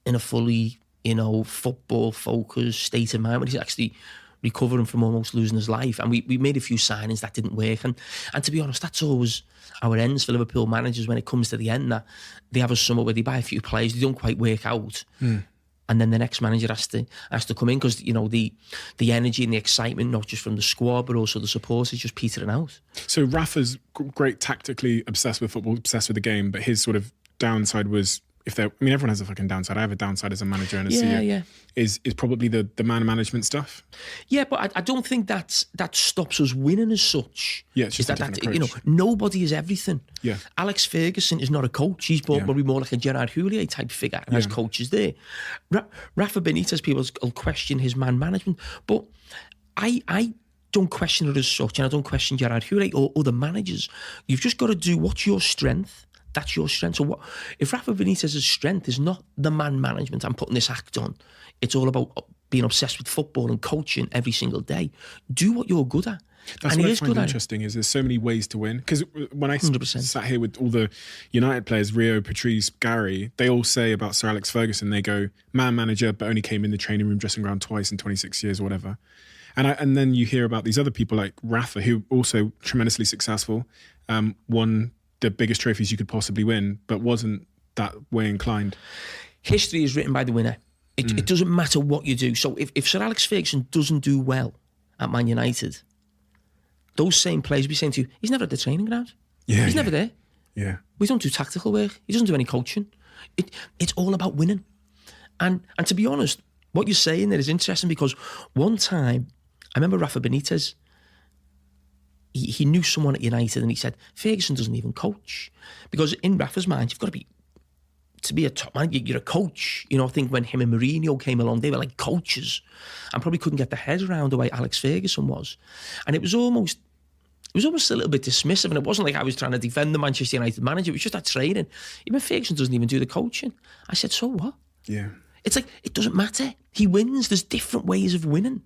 in a fully, you know, football-focused state of mind when he's actually recovering from almost losing his life? And we made a few signings that didn't work. And to be honest, that's always our ends for Liverpool managers when it comes to the end. That they have a summer where they buy a few players, they don't quite work out. And then the next manager has to come in because, you know, the energy and the excitement, not just from the squad, but also the supporters, is just petering out. So Rafa's great tactically obsessed with football, obsessed with the game, but his sort of downside was, everyone has a fucking downside. I have a downside as a manager and a CEO. Yeah. Is probably the man management stuff. Yeah, but I don't think that stops us winning as such. Yeah, it's just a different approach. You know, nobody is everything. Yeah. Alex Ferguson is not a coach. He's probably more like a Gerard Houllier type figure as coaches there. Rafa Benitez, people will question his man management, but I don't question it as such, and I don't question Gerard Houllier or other managers. You've just got to do what's your strength. That's your strength. So what if Rafa Benitez's strength is not the man management, I'm putting this act on, it's all about being obsessed with football and coaching every single day. Do what you're good at. That's what I find interesting is there's so many ways to win. Because when I 100%. Sat here with all the United players, Rio, Patrice, Gary, they all say about Sir Alex Ferguson, they go, man manager, but only came in the training room, dressing ground twice in 26 years or whatever. And then you hear about these other people like Rafa, who also tremendously successful, won the biggest trophies you could possibly win, but wasn't that way inclined. History is written by the winner. It doesn't matter what you do. So if Sir Alex Ferguson doesn't do well at Man United, those same players will be saying to you, he's never at the training ground. He's never there. Yeah. We don't do tactical work. He doesn't do any coaching. It's all about winning. And to be honest, what you're saying there is interesting because one time, I remember Rafa Benitez, he knew someone at United and he said, Ferguson doesn't even coach. Because in Rafa's mind, you've got to be a top man, you're a coach. You know, I think when him and Mourinho came along, they were like coaches and probably couldn't get their head around the way Alex Ferguson was. And it was almost a little bit dismissive, and it wasn't like I was trying to defend the Manchester United manager. It was just that training. Even Ferguson doesn't even do the coaching. I said, so what? Yeah. It's like, it doesn't matter. He wins. There's different ways of winning.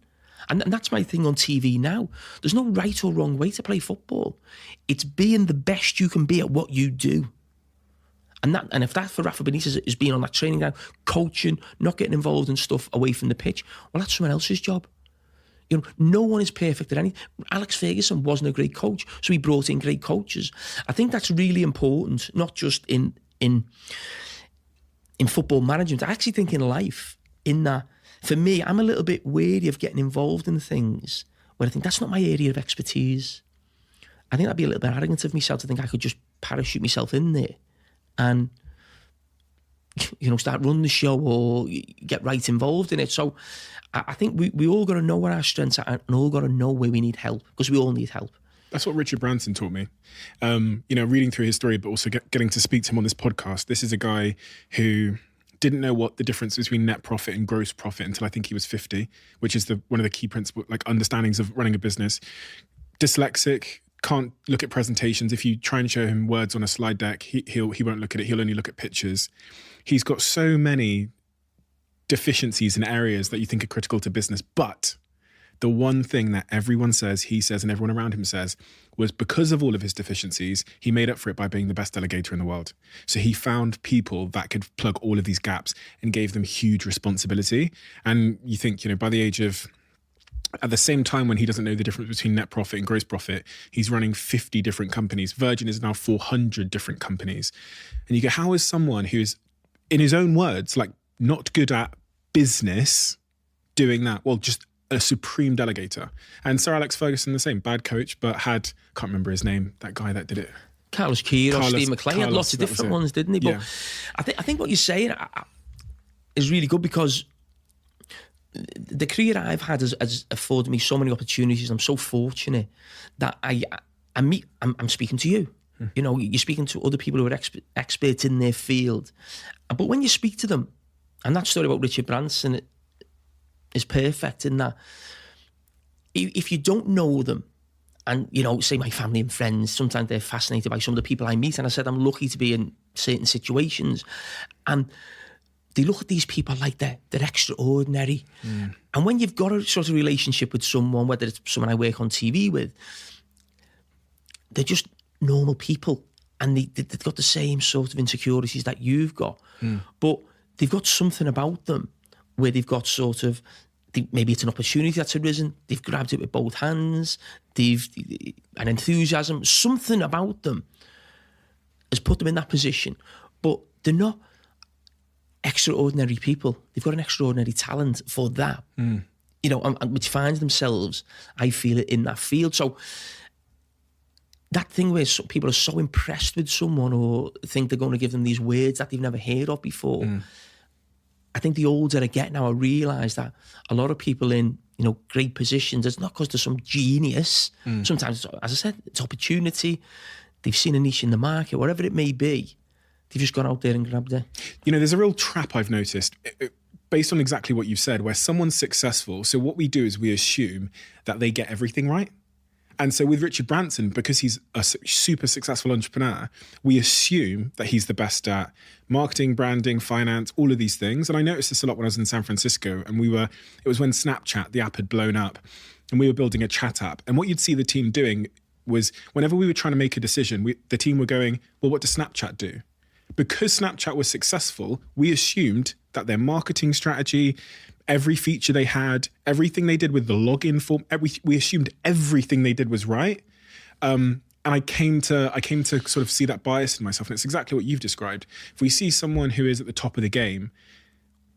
And that's my thing on TV now. There's no right or wrong way to play football. It's being the best you can be at what you do. And if that for Rafa Benitez is being on that training ground, coaching, not getting involved in stuff away from the pitch, well, that's someone else's job. You know, no one is perfect at anything. Alex Ferguson wasn't a great coach, so he brought in great coaches. I think that's really important, not just in football management. I actually think in life, in that, for me, I'm a little bit wary of getting involved in things where I think that's not my area of expertise. I think that'd be a little bit arrogant of myself to think I could just parachute myself in there and, you know, start running the show or get right involved in it. So I think we all got to know where our strengths are and all got to know where we need help, because we all need help. That's what Richard Branson taught me. Reading through his story, but also getting to speak to him on this podcast. This is a guy who didn't know what the difference between net profit and gross profit until I think he was 50, which is one of the key principles, like understandings of running a business. Dyslexic, can't look at presentations. If you try and show him words on a slide deck, he won't look at it. He'll only look at pictures. He's got so many deficiencies in areas that you think are critical to business. But the one thing that everyone says, he says, and everyone around him says, was because of all of his deficiencies, he made up for it by being the best delegator in the world. So he found people that could plug all of these gaps and gave them huge responsibility. And you think, by the age of, at the same time when he doesn't know the difference between net profit and gross profit, he's running 50 different companies. Virgin is now 400 different companies. And you go, how is someone who's, in his own words, like not good at business doing that? Well, just a supreme delegator. And Sir Alex Ferguson, the same, bad coach, but can't remember his name, that guy that did it. Carlos Queiroz, Steve McLean, had lots of different ones, didn't he? But yeah. I think what you're saying is really good, because the career I've had has afforded me so many opportunities. I'm so fortunate that I'm speaking to you. You're speaking to other people who are experts in their field. But when you speak to them, and that story about Richard Branson is perfect in that if you don't know them, and, say my family and friends, sometimes they're fascinated by some of the people I meet. And I said, I'm lucky to be in certain situations. And they look at these people like they're extraordinary. And when you've got a sort of relationship with someone, whether it's someone I work on TV with, they're just normal people. And they've got the same sort of insecurities that you've got. But they've got something about them where they've got sort of, maybe it's an opportunity that's arisen, they've grabbed it with both hands, they've an enthusiasm, something about them has put them in that position. But they're not extraordinary people. They've got an extraordinary talent for that, which finds themselves, I feel it, in that field. So that thing where people are so impressed with someone or think they're going to give them these words that they've never heard of before. I think the older I get now, I realise that a lot of people in, great positions, it's not because they're some genius. Sometimes, as I said, it's opportunity. They've seen a niche in the market, whatever it may be. They've just gone out there and grabbed it. There's a real trap I've noticed, based on exactly what you've said, where someone's successful. So what we do is we assume that they get everything right. And so with Richard Branson, because he's a super successful entrepreneur, we assume that he's the best at marketing, branding, finance, all of these things. And I noticed this a lot when I was in San Francisco, and it was when Snapchat, the app, had blown up, and we were building a chat app. And what you'd see the team doing was, whenever we were trying to make a decision, the team were going, well, what does Snapchat do? Because Snapchat was successful, we assumed that their marketing strategy, every feature they had, everything they did with the login form, we assumed everything they did was right. And I came to sort of see that bias in myself. And it's exactly what you've described. If we see someone who is at the top of the game,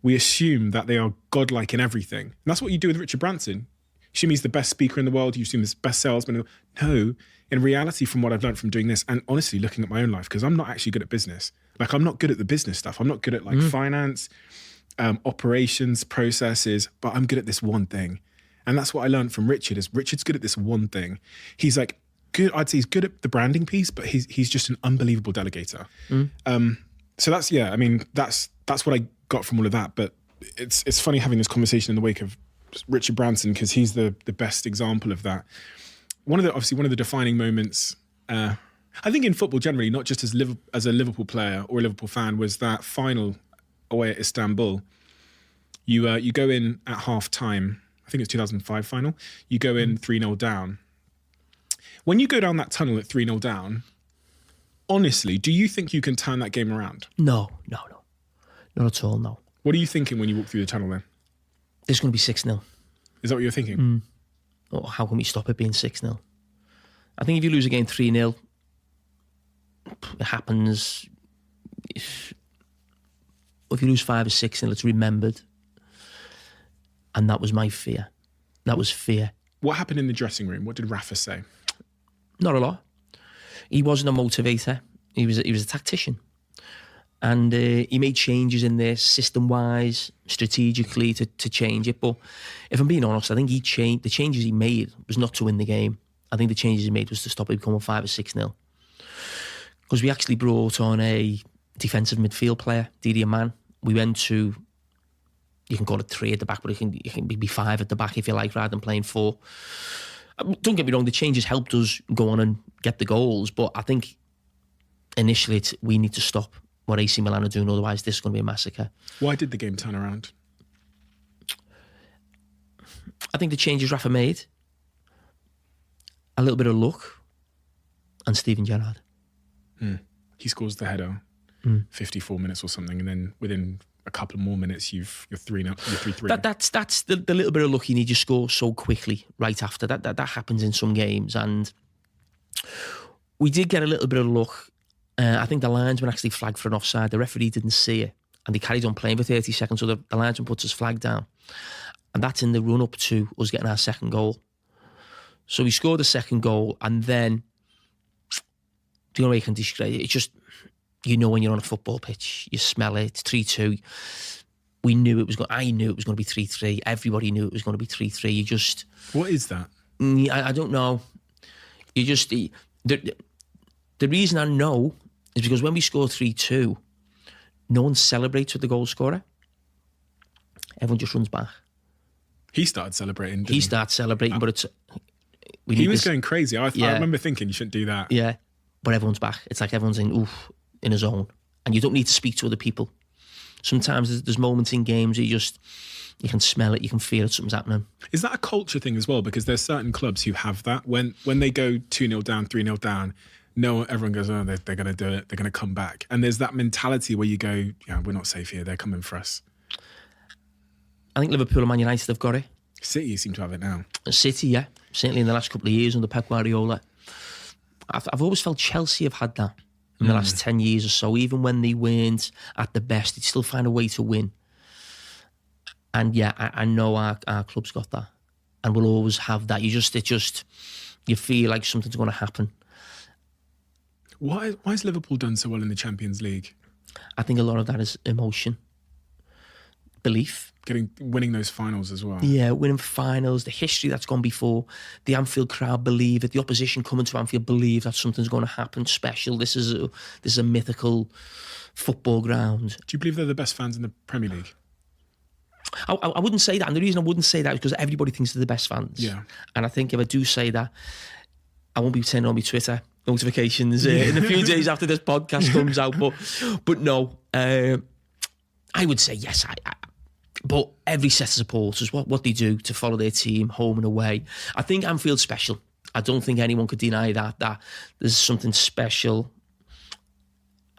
we assume that they are godlike in everything. And that's what you do with Richard Branson. You assume he's the best speaker in the world. You assume he's the best salesman. No, in reality, from what I've learned from doing this, and honestly looking at my own life, because I'm not actually good at business. Like, I'm not good at the business stuff. I'm not good at finance, operations, processes, but I'm good at this one thing. And that's what I learned from Richard, is Richard's good at this one thing. He's like good, I'd say he's good at the branding piece, but he's just an unbelievable delegator. So that's what I got from all of that. But it's funny having this conversation in the wake of Richard Branson, because he's the best example of that. One of the defining moments, I think in football generally, not just as a Liverpool player or a Liverpool fan, was that final away at Istanbul. You go in at half time, I think it's 2005 final, you go in 3-0 down. When you go down that tunnel at 3-0 down, honestly, do you think you can turn that game around? No. Not at all, no. What are you thinking when you walk through the tunnel then? It's going to be 6-0. Is that what you're thinking? Oh, how can we stop it being 6-0? I think if you lose a game 3-0, it happens. If you lose 5 or 6-0, it's remembered. And that was my fear. That was fear. What happened in the dressing room? What did Rafa say? Not a lot. He wasn't a motivator. He was a tactician. And he made changes in there system-wise, strategically to change it. But if I'm being honest, I think the changes he made was not to win the game. I think the changes he made was to stop it becoming 5 or 6-0. Because we actually brought on a defensive midfield player, Didier Man. We went to, you can call it 3 at the back, but it can be 5 at the back if you like, rather than playing 4. Don't get me wrong, the changes helped us go on and get the goals, but I think initially we need to stop what AC Milan are doing, otherwise this is going to be a massacre. Why did the game turn around? I think the changes Rafa made, a little bit of luck, and Steven Gerrard. He scores the header, 54 minutes or something, and then within a couple more minutes you're 3-0, you're 3-3. That's the little bit of luck you need. You score so quickly right after that happens in some games, and we did get a little bit of luck. I think the linesman actually flagged for an offside. The referee didn't see it, and he carried on playing for 30 seconds. So the linesman puts his flag down, and that's in the run up to us getting our second goal. So we scored the second goal, and then the only way you can describe it, it's just, you know, when you're on a football pitch, you smell it. It's 3-2. I knew it was going to be 3-3. Everybody knew it was going to be 3-3. You just, What is that? I don't know. You just, the reason I know is because when we score 3-2, no one celebrates with the goal scorer. Everyone just runs back. He started celebrating. Didn't He starts celebrating, but it's, he was going crazy. I remember thinking you shouldn't do that. Yeah, but everyone's back. It's like everyone's in a zone, and you don't need to speak to other people. Sometimes there's moments in games where you can smell it, you can feel it, something's happening. Is that a culture thing as well? Because there's certain clubs who have that. When they go 2-0 down, 3-0 down, everyone goes, oh, they're going to do it, they're going to come back. And there's that mentality where you go, yeah, we're not safe here, they're coming for us. I think Liverpool and Man United have got it. City seem to have it now. City, yeah. Certainly in the last couple of years under Pep Guardiola. I've always felt Chelsea have had that in the last 10 years or so. Even when they weren't at the best, they'd still find a way to win. And yeah, I know our club's got that. And we'll always have that. You feel like something's going to happen. Why has Liverpool done so well in the Champions League? I think a lot of that is emotion. Belief. Winning those finals as well. Yeah, winning finals, the history that's gone before, the Anfield crowd believe it, the opposition coming to Anfield believe that something's going to happen special. This is a mythical football ground. Do you believe they're the best fans in the Premier League? I wouldn't say that, and the reason I wouldn't say that is because everybody thinks they're the best fans. Yeah. And I think if I do say that, I won't be turning on my Twitter notifications in a few days after this podcast comes out. But no, I would say yes. But every set of supporters, what they do to follow their team home and away, I think Anfield's special. I don't think anyone could deny that there's something special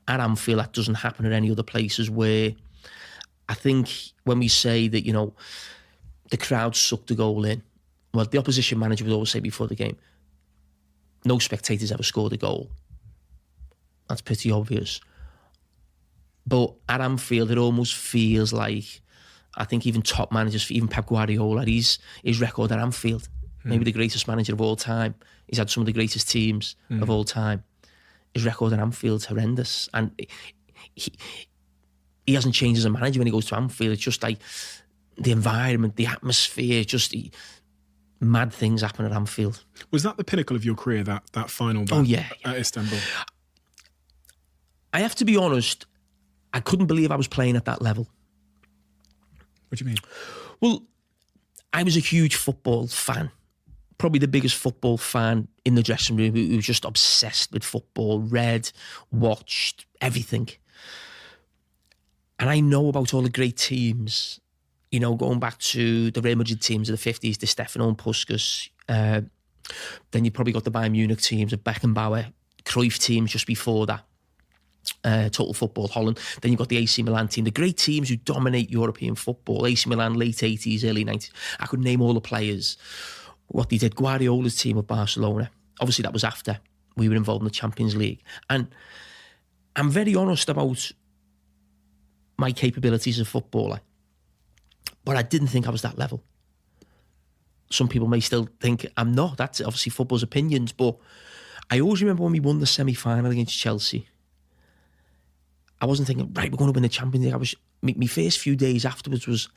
at Anfield that doesn't happen at any other places, where I think when we say that, you know, the crowd sucked the goal in, well, the opposition manager would always say before the game, no spectators ever scored a goal. That's pretty obvious. But at Anfield, it almost feels like, I think even top managers, even Pep Guardiola, his record at Anfield, maybe the greatest manager of all time. He's had some of the greatest teams of all time. His record at Anfield's horrendous. And he hasn't changed as a manager when he goes to Anfield. It's just like the environment, the atmosphere, mad things happen at Anfield. Was that the pinnacle of your career, that final at Istanbul? I have to be honest, I couldn't believe I was playing at that level. What do you mean? Well, I was a huge football fan. Probably the biggest football fan in the dressing room, who was just obsessed with football, read, watched, everything. And I know about all the great teams, you know, going back to the Real Madrid teams of the 50s, Di Stefano and Puskas. Then you probably got the Bayern Munich teams of Beckenbauer, Cruyff teams just before that. Total Football Holland. Then you've got the AC Milan team, the great teams who dominate European football. AC Milan, late 80s, early 90s. I could name all the players, what they did. Guardiola's team of Barcelona. Obviously, that was after we were involved in the Champions League. And I'm very honest about my capabilities as a footballer, but I didn't think I was that level. Some people may still think I'm not. That's obviously football's opinions, but I always remember when we won the semi-final against Chelsea, I wasn't thinking, right, we're going to win the Champions League. My first few days afterwards was,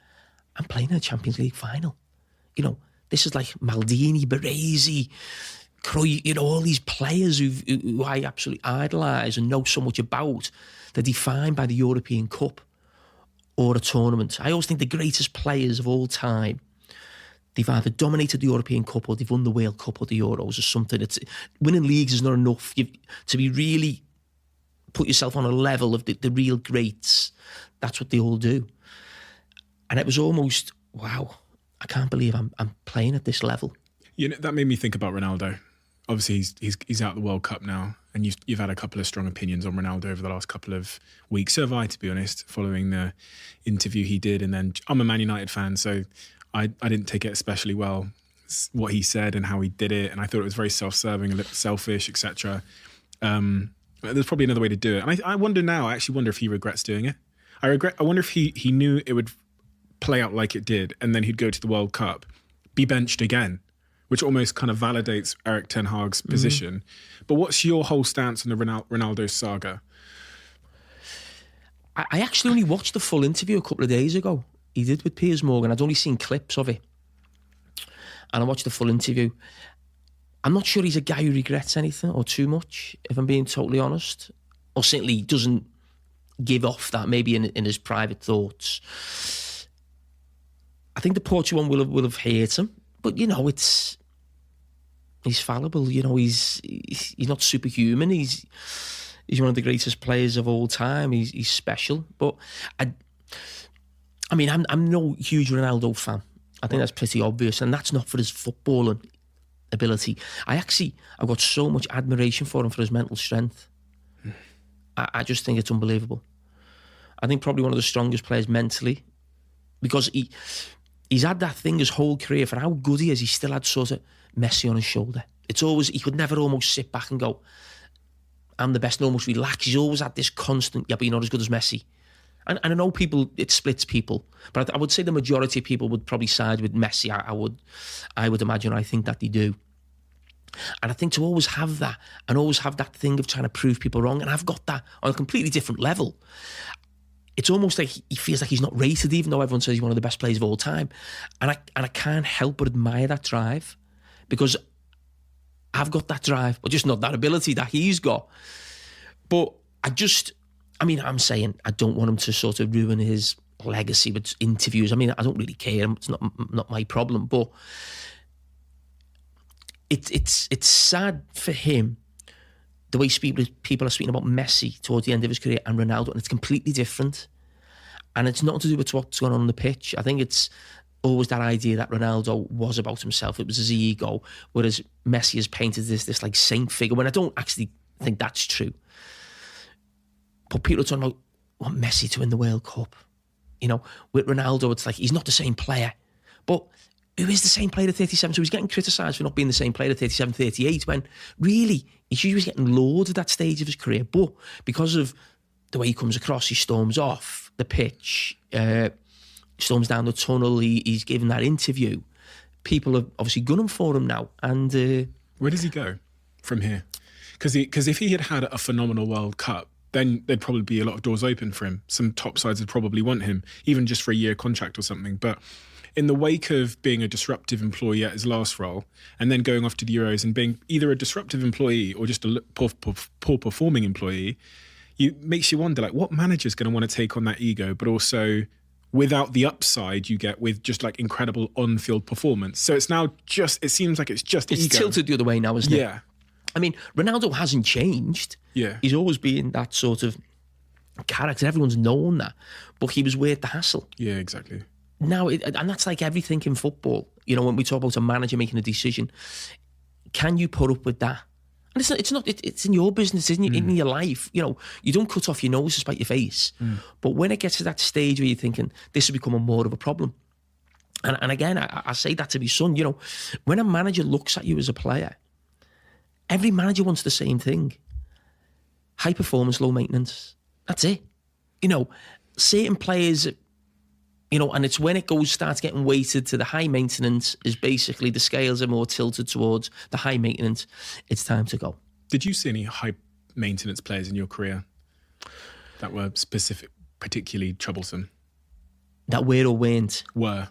I'm playing in a Champions League final. You know, this is like Maldini, Baresi, Cruyff, all these players who I absolutely idolise and know so much about, they're defined by the European Cup or a tournament. I always think the greatest players of all time, they've either dominated the European Cup or they've won the World Cup or the Euros or something. Winning leagues is not enough. To be really put yourself on a level of the real greats, that's what they all do. And it was almost, wow, I can't believe I'm playing at this level. That made me think about Ronaldo. Obviously, he's out of the World Cup now, and you've had a couple of strong opinions on Ronaldo over the last couple of weeks. So have I, to be honest, following the interview he did. And then I'm a Man United fan, so I didn't take it especially well, what he said and how he did it. And I thought it was very self-serving, a little selfish, etc. There's probably another way to do it. And I wonder now, I actually wonder if he regrets doing it. I wonder if he knew it would play out like it did, and then he'd go to the World Cup, be benched again, which almost kind of validates Erik ten Hag's position. But what's your whole stance on the Ronaldo saga? I actually only watched the full interview a couple of days ago. He did with Piers Morgan. I'd only seen clips of it. And I watched the full interview. I'm not sure he's a guy who regrets anything or too much, if I'm being totally honest. Or certainly doesn't give off that maybe in his private thoughts. I think the Portugal one will have hurt him. But, he's fallible. He's not superhuman. He's one of the greatest players of all time. He's special. But I'm no huge Ronaldo fan. I think that's pretty obvious, and that's not for his footballing ability. I've got so much admiration for him for his mental strength. I just think it's unbelievable. I think probably one of the strongest players mentally, because he's had that thing his whole career. For how good he is, he still had sort of Messi on his shoulder. It's always, he could never almost sit back and go, I'm the best, and almost relax. He's always had this constant, yeah, but you're not as good as Messi. And I know it splits people, but I would say the majority of people would probably side with Messi. I would imagine, I think that they do. And I think to always have that, and always have that thing of trying to prove people wrong, and I've got that on a completely different level. It's almost like he feels like he's not rated, even though everyone says he's one of the best players of all time. And I can't help but admire that drive, because I've got that drive, but just not that ability that he's got. But I'm saying I don't want him to sort of ruin his legacy with interviews. I don't really care. It's not my problem. But it's sad for him, the way people are speaking about Messi towards the end of his career and Ronaldo, and it's completely different. And it's not to do with what's going on the pitch. I think it's always that idea that Ronaldo was about himself. It was his ego, whereas Messi has painted this like saint figure, when I don't actually think that's true. But people are talking about want Messi to win the World Cup. With Ronaldo, it's like he's not the same player. But who is the same player at 37? So he's getting criticised for not being the same player at 37, 38, when really he's usually getting lauded at that stage of his career. But because of the way he comes across, he storms off the pitch, storms down the tunnel, he's given that interview. People are obviously gunning for him now. And where does he go from here? Because if he had a phenomenal World Cup, then there'd probably be a lot of doors open for him. Some top sides would probably want him, even just for a year contract or something. But in the wake of being a disruptive employee at his last role, and then going off to the Euros and being either a disruptive employee or just a poor performing employee, makes you wonder, like, what manager's going to want to take on that ego, but also without the upside you get with just like incredible on-field performance. So it's now it seems like it's ego. It's tilted the other way now, isn't it? Yeah. Ronaldo hasn't changed. Yeah. He's always been that sort of character. Everyone's known that. But he was worth the hassle. Yeah, exactly. Now, and that's like everything in football. When we talk about a manager making a decision, can you put up with that? And it's in your business, isn't it? In your life. You don't cut off your nose to spite your face. But when it gets to that stage where you're thinking, this is becoming more of a problem. And again, I say that to my son, when a manager looks at you as a player, every manager wants the same thing. High performance, low maintenance. That's it. Certain players, and it's when it starts getting weighted to the high maintenance, is basically the scales are more tilted towards the high maintenance. It's time to go. Did you see any high maintenance players in your career that were particularly troublesome? That were or weren't? Were.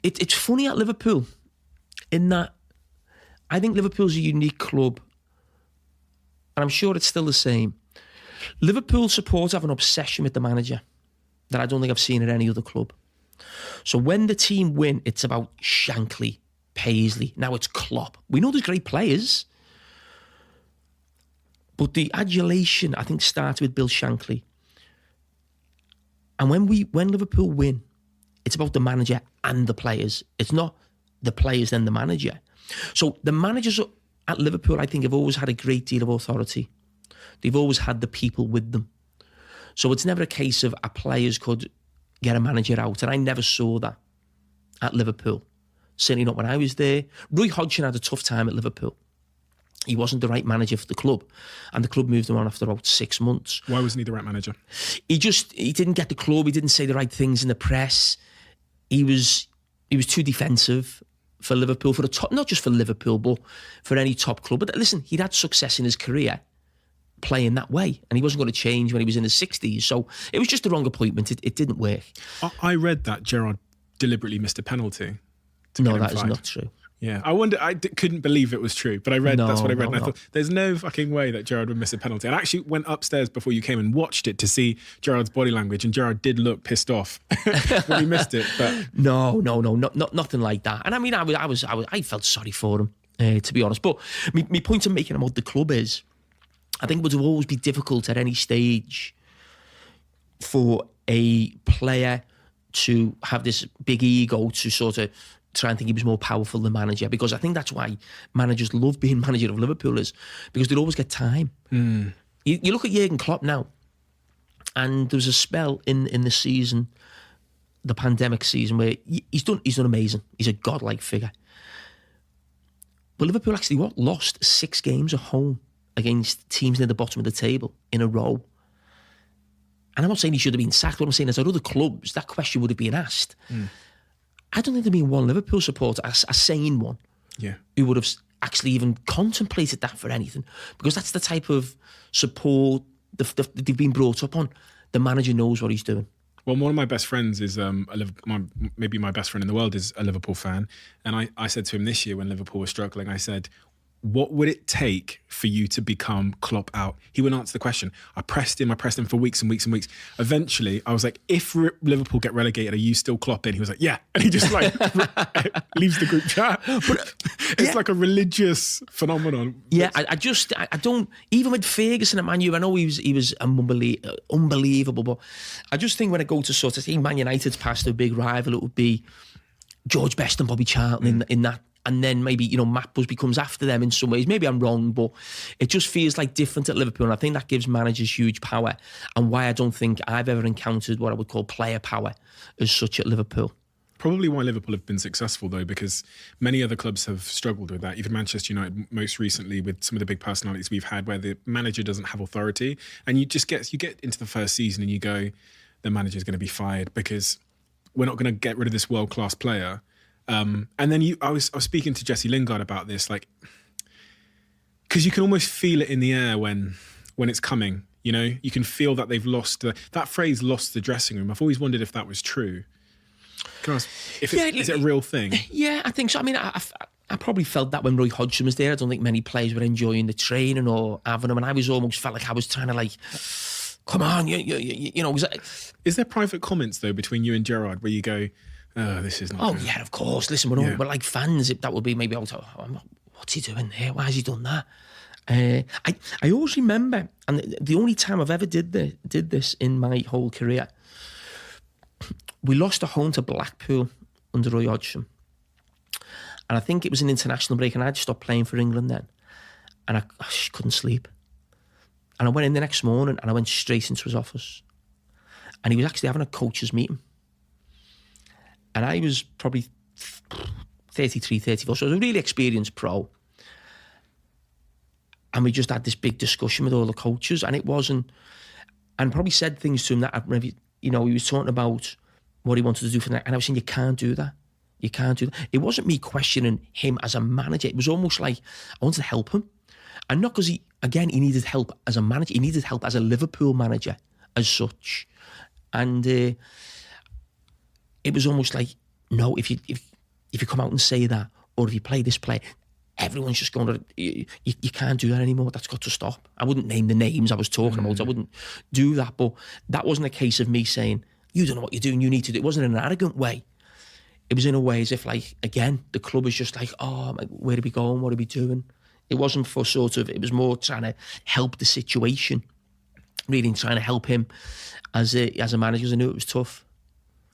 It's funny at Liverpool in that I think Liverpool's a unique club, and I'm sure it's still the same. Liverpool supporters have an obsession with the manager that I don't think I've seen at any other club. So when the team win, it's about Shankly, Paisley. Now it's Klopp. We know there's great players, but the adulation, I think, started with Bill Shankly. And when Liverpool win, it's about the manager and the players. It's not the players then the manager. So the managers at Liverpool, I think, have always had a great deal of authority. They've always had the people with them. So it's never a case of a players could get a manager out. And I never saw that at Liverpool. Certainly not when I was there. Roy Hodgson had a tough time at Liverpool. He wasn't the right manager for the club. And the club moved him on after about 6 months. Why wasn't he the right manager? He didn't get the club. He didn't say the right things in the press. He was too defensive for Liverpool, for the top, not just for Liverpool, but for any top club. But listen, he'd had success in his career playing that way, and he wasn't going to change when he was in his 60s. So it was just the wrong appointment. It didn't work. I read that Gerrard deliberately missed a penalty. No, that is not true. Yeah, I couldn't believe it was true, but that's what I read, and I thought, there's no fucking way that Gerrard would miss a penalty. And I actually went upstairs before you came and watched it to see Gerrard's body language, and Gerrard did look pissed off when he missed it. But no, nothing like that. And I mean, I felt sorry for him, to be honest. But my point of making about the club is, I think it would always be difficult at any stage for a player to have this big ego to sort of try and think he was more powerful than manager, because I think that's why managers love being manager of Liverpool, is because they'll always get time. You look at Jurgen Klopp now, and there was a spell in the season, the pandemic season, where he's done amazing. He's a godlike figure. But Liverpool actually lost 6 games at home against teams near the bottom of the table in a row. And I'm not saying he should have been sacked. What I'm saying is, at other clubs, that question would have been asked. I don't think there'd been one Liverpool supporter, a sane one, who would have actually even contemplated that for anything, because that's the type of support they've been brought up on. The manager knows what he's doing. Well, one of my best friends is maybe my best friend in the world is a Liverpool fan, and I said to him this year when Liverpool was struggling, I said, what would it take for you to become Klopp out? He wouldn't answer the question. I pressed him for weeks and weeks and weeks. Eventually, I was like, if Liverpool get relegated, are you still Klopp in? He was like, yeah. And he just like leaves the group chat. But it's like a religious phenomenon. Yeah, I don't, even with Ferguson at Man U, I know he was unbelievable, but I just think when I go to sort of, Man United's past a big rival, it would be George Best and Bobby Charlton in that. And then maybe, Matt Busby comes after them in some ways. Maybe I'm wrong, but it just feels like different at Liverpool. And I think that gives managers huge power, and why I don't think I've ever encountered what I would call player power as such at Liverpool. Probably why Liverpool have been successful, though, because many other clubs have struggled with that. Even Manchester United, most recently, with some of the big personalities we've had, where the manager doesn't have authority. And you get into the first season and you go, the manager's going to be fired because we're not going to get rid of this world-class player. And then I was speaking to Jesse Lingard about this, like, because you can almost feel it in the air when it's coming. You can feel that they've lost that phrase, "lost the dressing room." I've always wondered if that was true. Is it a real thing? Yeah, I think so. I mean, I probably felt that when Roy Hodgson was there. I don't think many players were enjoying the training or having them, and I almost felt like I was trying to, like, come on, Is there private comments though between you and Gerrard where you go, oh, this is not good? Yeah, of course. Listen, we're like fans. That would be maybe, what's he doing there? Why has he done that? I always remember, and the only time I've ever did this in my whole career, we lost at home to Blackpool under Roy Hodgson. And I think it was an international break, and I'd stopped playing for England then. And I couldn't sleep. And I went in the next morning, and I went straight into his office. And he was actually having a coach's meeting. And I was probably 33, 34, so I was a really experienced pro. And we just had this big discussion with all the coaches, and it wasn't, and probably said things to him that maybe, he was talking about what he wanted to do for that, and I was saying, you can't do that. You can't do that. It wasn't me questioning him as a manager. It was almost like I wanted to help him. And not because he needed help as a manager, he needed help as a Liverpool manager as such. And it was almost like, no, if you come out and say that, or if you play this play, everyone's just going, you can't do that anymore. That's got to stop. I wouldn't name the names I was talking about. I wouldn't do that. But that wasn't a case of me saying, you don't know what you're doing, you need to do it. It wasn't in an arrogant way. It was in a way as if, like, again, the club is just like, oh, where are we going? What are we doing? It wasn't for sort of, it was more trying to help the situation, really trying to help him as a manager, because I knew it was tough.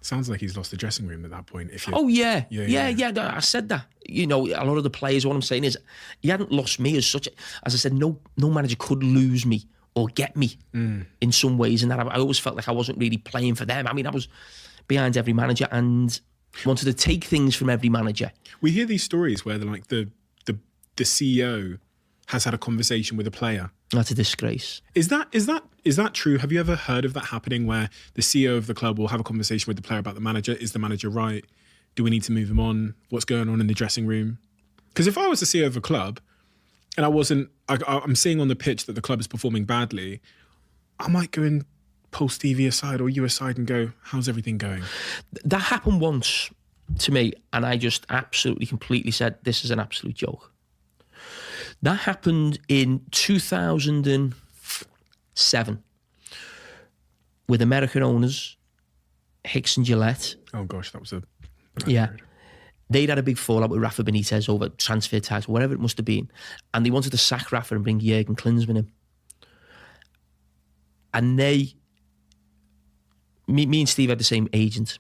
Sounds like he's lost the dressing room at that point. Yeah. I said that. You know, a lot of the players, what I'm saying is, he hadn't lost me as such. As I said, no manager could lose me or get me in some ways. And that I always felt like I wasn't really playing for them. I mean, I was behind every manager and wanted to take things from every manager. We hear these stories where like the CEO has had a conversation with a player. That's a disgrace. Is that true? Have you ever heard of that happening, where the CEO of the club will have a conversation with the player about the manager? Is the manager right? Do we need to move him on? What's going on in the dressing room? Because if I was the CEO of a club and I'm seeing on the pitch that the club is performing badly, I might go and pull Stevie aside or you aside and go, how's everything going? That happened once to me, and I just absolutely, completely said, this is an absolute joke. That happened in 2007 with American owners, Hicks and Gillette. Oh gosh, that was a... Yeah. They'd had a big fallout with Rafa Benitez over transfer tax, whatever it must have been. And they wanted to sack Rafa and bring Jurgen Klinsmann in. And me and Steve had the same agent.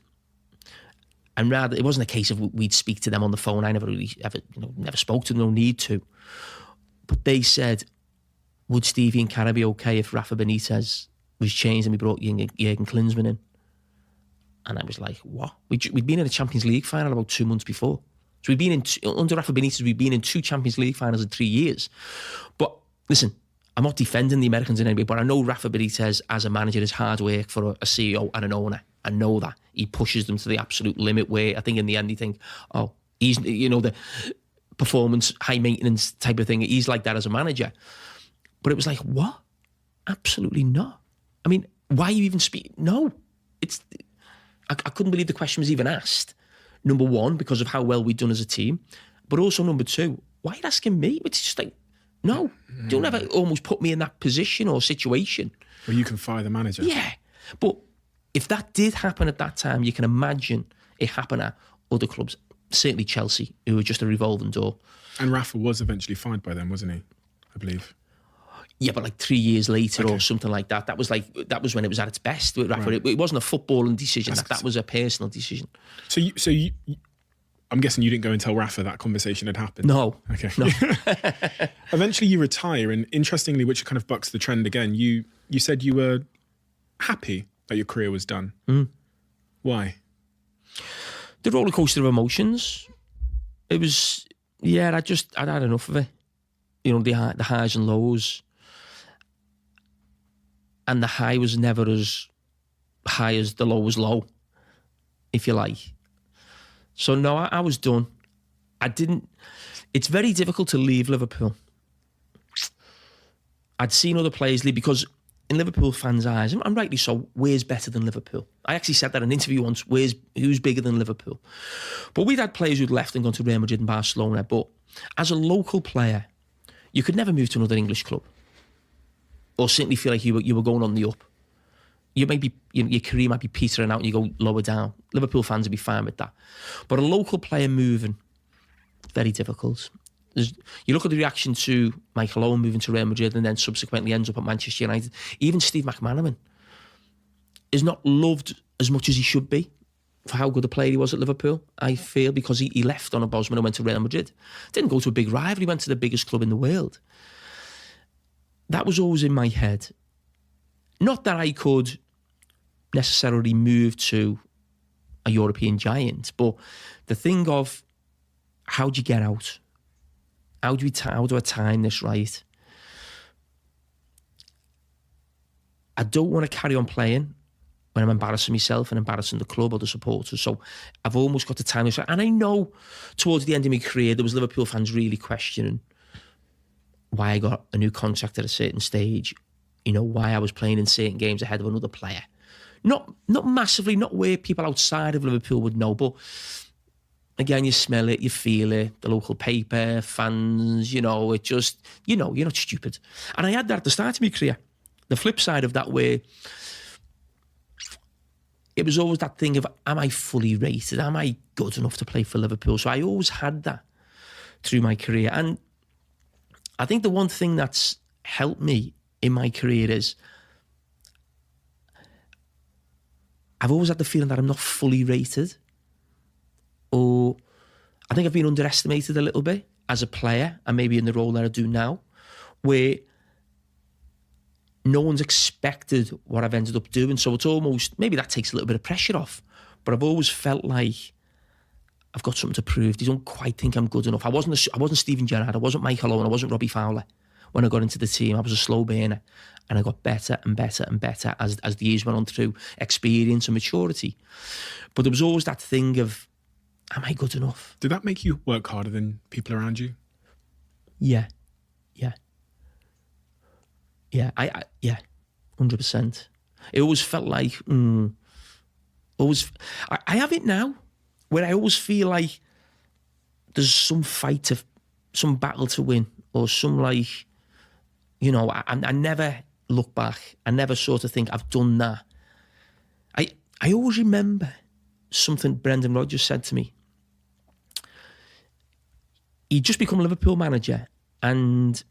And rather, it wasn't a case of we'd speak to them on the phone. I never really never spoke to them, no need to. But they said, would Stevie and Carragher be okay if Rafa Benitez was changed and we brought Jurgen Klinsmann in? And I was like, what? We'd been in a Champions League final about 2 months before. So we'd been under Rafa Benitez, we'd been in 2 Champions League finals in 3 years. But listen, I'm not defending the Americans in any way, but I know Rafa Benitez as a manager is hard work for a CEO and an owner. I know that. He pushes them to the absolute limit where I think in the end you think, oh, he's, the performance, high maintenance type of thing. He's like that as a manager. But it was like, what? Absolutely not. I mean, why you even speak? No. I couldn't believe the question was even asked. Number one, because of how well we'd done as a team. But also number two, why are you asking me? It's just like, no. Don't ever almost put me in that position or situation. Well, you can fire the manager. Yeah. But if that did happen at that time, you can imagine it happen at other clubs. Certainly Chelsea, who were just a revolving door. And Rafa was eventually fired by them, wasn't he? I believe. Yeah, but like 3 years later or something like that. That was when it was at its best with Rafa. Right. It wasn't a footballing decision. That was a personal decision. So you, I'm guessing you didn't go and tell Rafa that conversation had happened. No. Okay. No. Eventually you retire, and interestingly, which kind of bucks the trend again, you said you were happy that your career was done. Why? The roller coaster of emotions. It was, I'd had enough of it. The highs and lows. And the high was never as high as the low was low, if you like. So no, I was done. It's very difficult to leave Liverpool. I'd seen other players leave because in Liverpool fans' eyes, and rightly so, where's better than Liverpool? I actually said that in an interview once, who's bigger than Liverpool? But we'd had players who'd left and gone to Real Madrid and Barcelona, but as a local player, you could never move to another English club or simply feel like you were going on the up. You may be, your career might be petering out and you go lower down. Liverpool fans would be fine with that. But a local player moving, very difficult. You look at the reaction to Michael Owen moving to Real Madrid and then subsequently ends up at Manchester United. Even Steve McManaman is not loved as much as he should be for how good a player he was at Liverpool, I feel, because he left on a Bosman and went to Real Madrid. Didn't go to a big rival, he went to the biggest club in the world. That was always in my head. Not that I could necessarily move to a European giant, but the thing of how do you get out? How do I time this right? I don't want to carry on playing when I'm embarrassing myself and embarrassing the club or the supporters. So I've almost got to time this right. And I know towards the end of my career, there was Liverpool fans really questioning why I got a new contract at a certain stage, why I was playing in certain games ahead of another player. Not massively, not where people outside of Liverpool would know, but again, you smell it, you feel it, the local paper, fans, it just, you're not stupid. And I had that at the start of my career. The flip side of that, where it was always that thing of, am I fully rated? Am I good enough to play for Liverpool? So I always had that through my career. And I think the one thing that's helped me in my career is I've always had the feeling that I'm not fully rated, or I think I've been underestimated a little bit as a player, and maybe in the role that I do now, where no one's expected what I've ended up doing. So it's almost, maybe that takes a little bit of pressure off, but I've always felt like I've got something to prove. They don't quite think I'm good enough. I wasn't Steven Gerrard, I wasn't Michael Owen, I wasn't Robbie Fowler. When I got into the team, I was a slow burner, and I got better and better and better as the years went on through experience and maturity. But there was always that thing of, am I good enough? Did that make you work harder than people around you? Yeah. 100%. It always felt like, I have it now, where I always feel like there's some fight, some battle to win, or some I never look back. I never sort of think I've done that. I always remember something Brendan Rodgers said to me. He'd just become Liverpool manager, and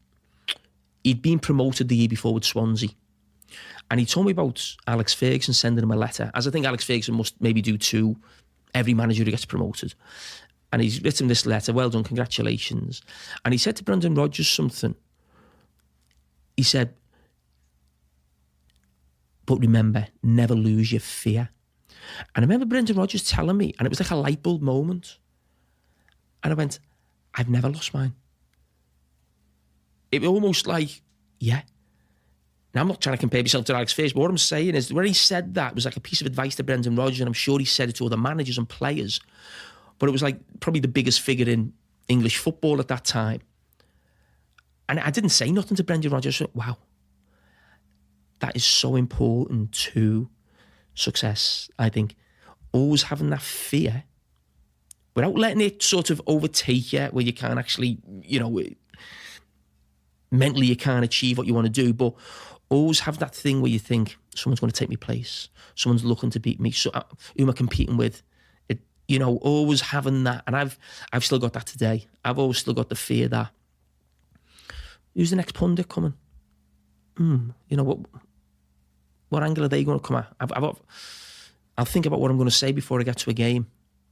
he'd been promoted the year before with Swansea. And he told me about Alex Ferguson sending him a letter, as I think Alex Ferguson must maybe do to every manager who gets promoted. And he's written this letter, well done, congratulations. And he said to Brendan Rodgers something. He said, but remember, never lose your fear. And I remember Brendan Rodgers telling me, and it was like a light bulb moment. And I went, I've never lost mine. It was almost like, yeah. Now, I'm not trying to compare myself to Alex Ferguson, but what I'm saying is, when he said that, it was like a piece of advice to Brendan Rodgers, and I'm sure he said it to other managers and players. But it was like probably the biggest figure in English football at that time. And I didn't say nothing to Brendan Rodgers. I said, wow, that is so important to success, I think. Always having that fear without letting it sort of overtake you, where you can't actually, mentally you can't achieve what you want to do, but always have that thing where you think, someone's going to take my place, someone's looking to beat me, so who am I competing with? Always having that. And I've still got that today. I've always still got the fear that, who's the next pundit coming? What angle are they going to come at? I'll think about what I'm going to say before I get to a game.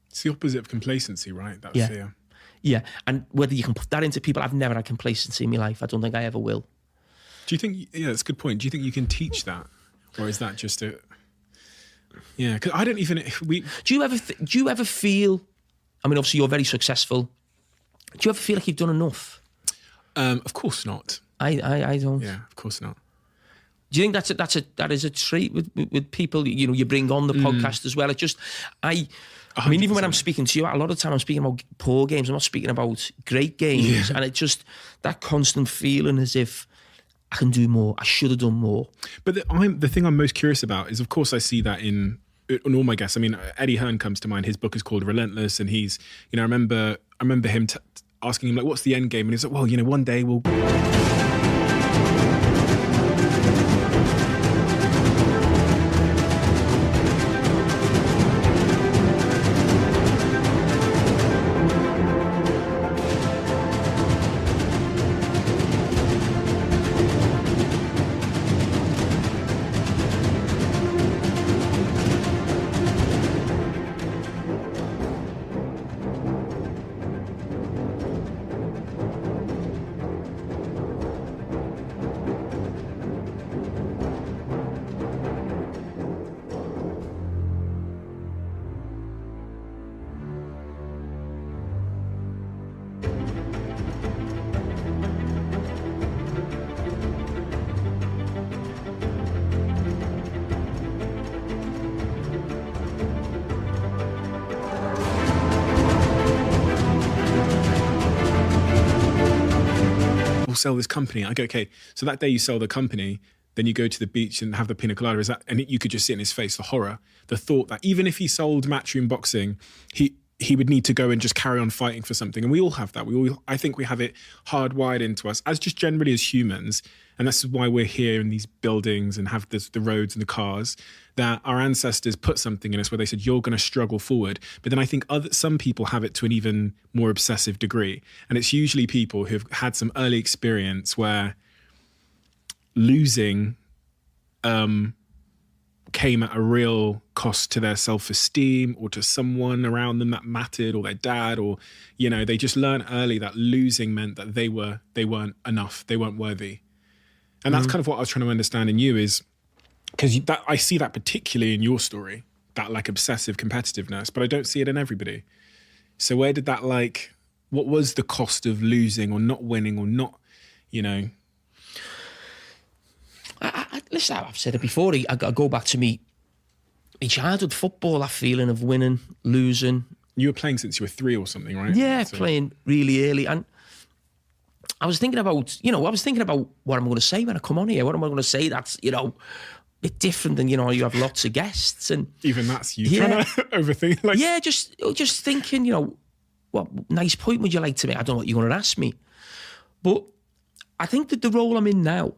It's the opposite of complacency, right? That fear. Yeah, and whether you can put that into people, I've never had complacency in my life. I don't think I ever will. Do you think, that's a good point. Do you think you can teach that? Or is that just a... Yeah, because I don't even... Do you ever feel... I mean, obviously you're very successful. Do you ever feel like you've done enough? Of course not. I don't. Yeah, of course not. Do you think that is a trait with people, you bring on the podcast as well? I mean, even when I'm speaking to you, a lot of the time I'm speaking about poor games. I'm not speaking about great games. Yeah. And it just, that constant feeling as if I can do more. I should have done more. But the thing I'm most curious about is, of course, I see that in all my guests. I mean, Eddie Hearn comes to mind. His book is called Relentless. And he's, I remember him asking him, like, what's the end game? And he's like, well, one day we'll... sell this company. I go, okay, so that day you sell the company, then you go to the beach and have the pina colada. And you could just see in his face the horror, the thought that even if he sold Matchroom Boxing, he would need to go and just carry on fighting for something. And we all have that. I think we have it hardwired into us as just generally as humans. And that's why we're here in these buildings and have the roads and the cars, that our ancestors put something in us where they said, you're going to struggle forward. But then I think some people have it to an even more obsessive degree. And it's usually people who've had some early experience where losing came at a real cost to their self-esteem or to someone around them that mattered, or their dad, or, they just learned early that losing meant that they weren't enough, they weren't worthy. And that's kind of what I was trying to understand in you, is because I see that particularly in your story, that like obsessive competitiveness, but I don't see it in everybody. So where did that what was the cost of losing or not winning or not, Listen, I've said it before. I go back to me childhood football, that feeling of winning, losing. You were playing since you were 3 or something, right? Yeah, playing really early. And I was thinking about, what I'm going to say when I come on here. What am I going to say that's, a bit different than, you have lots of guests. And even that's you trying to overthink. Yeah, just thinking, what nice point would you like to make? I don't know what you're going to ask me. But I think that the role I'm in now,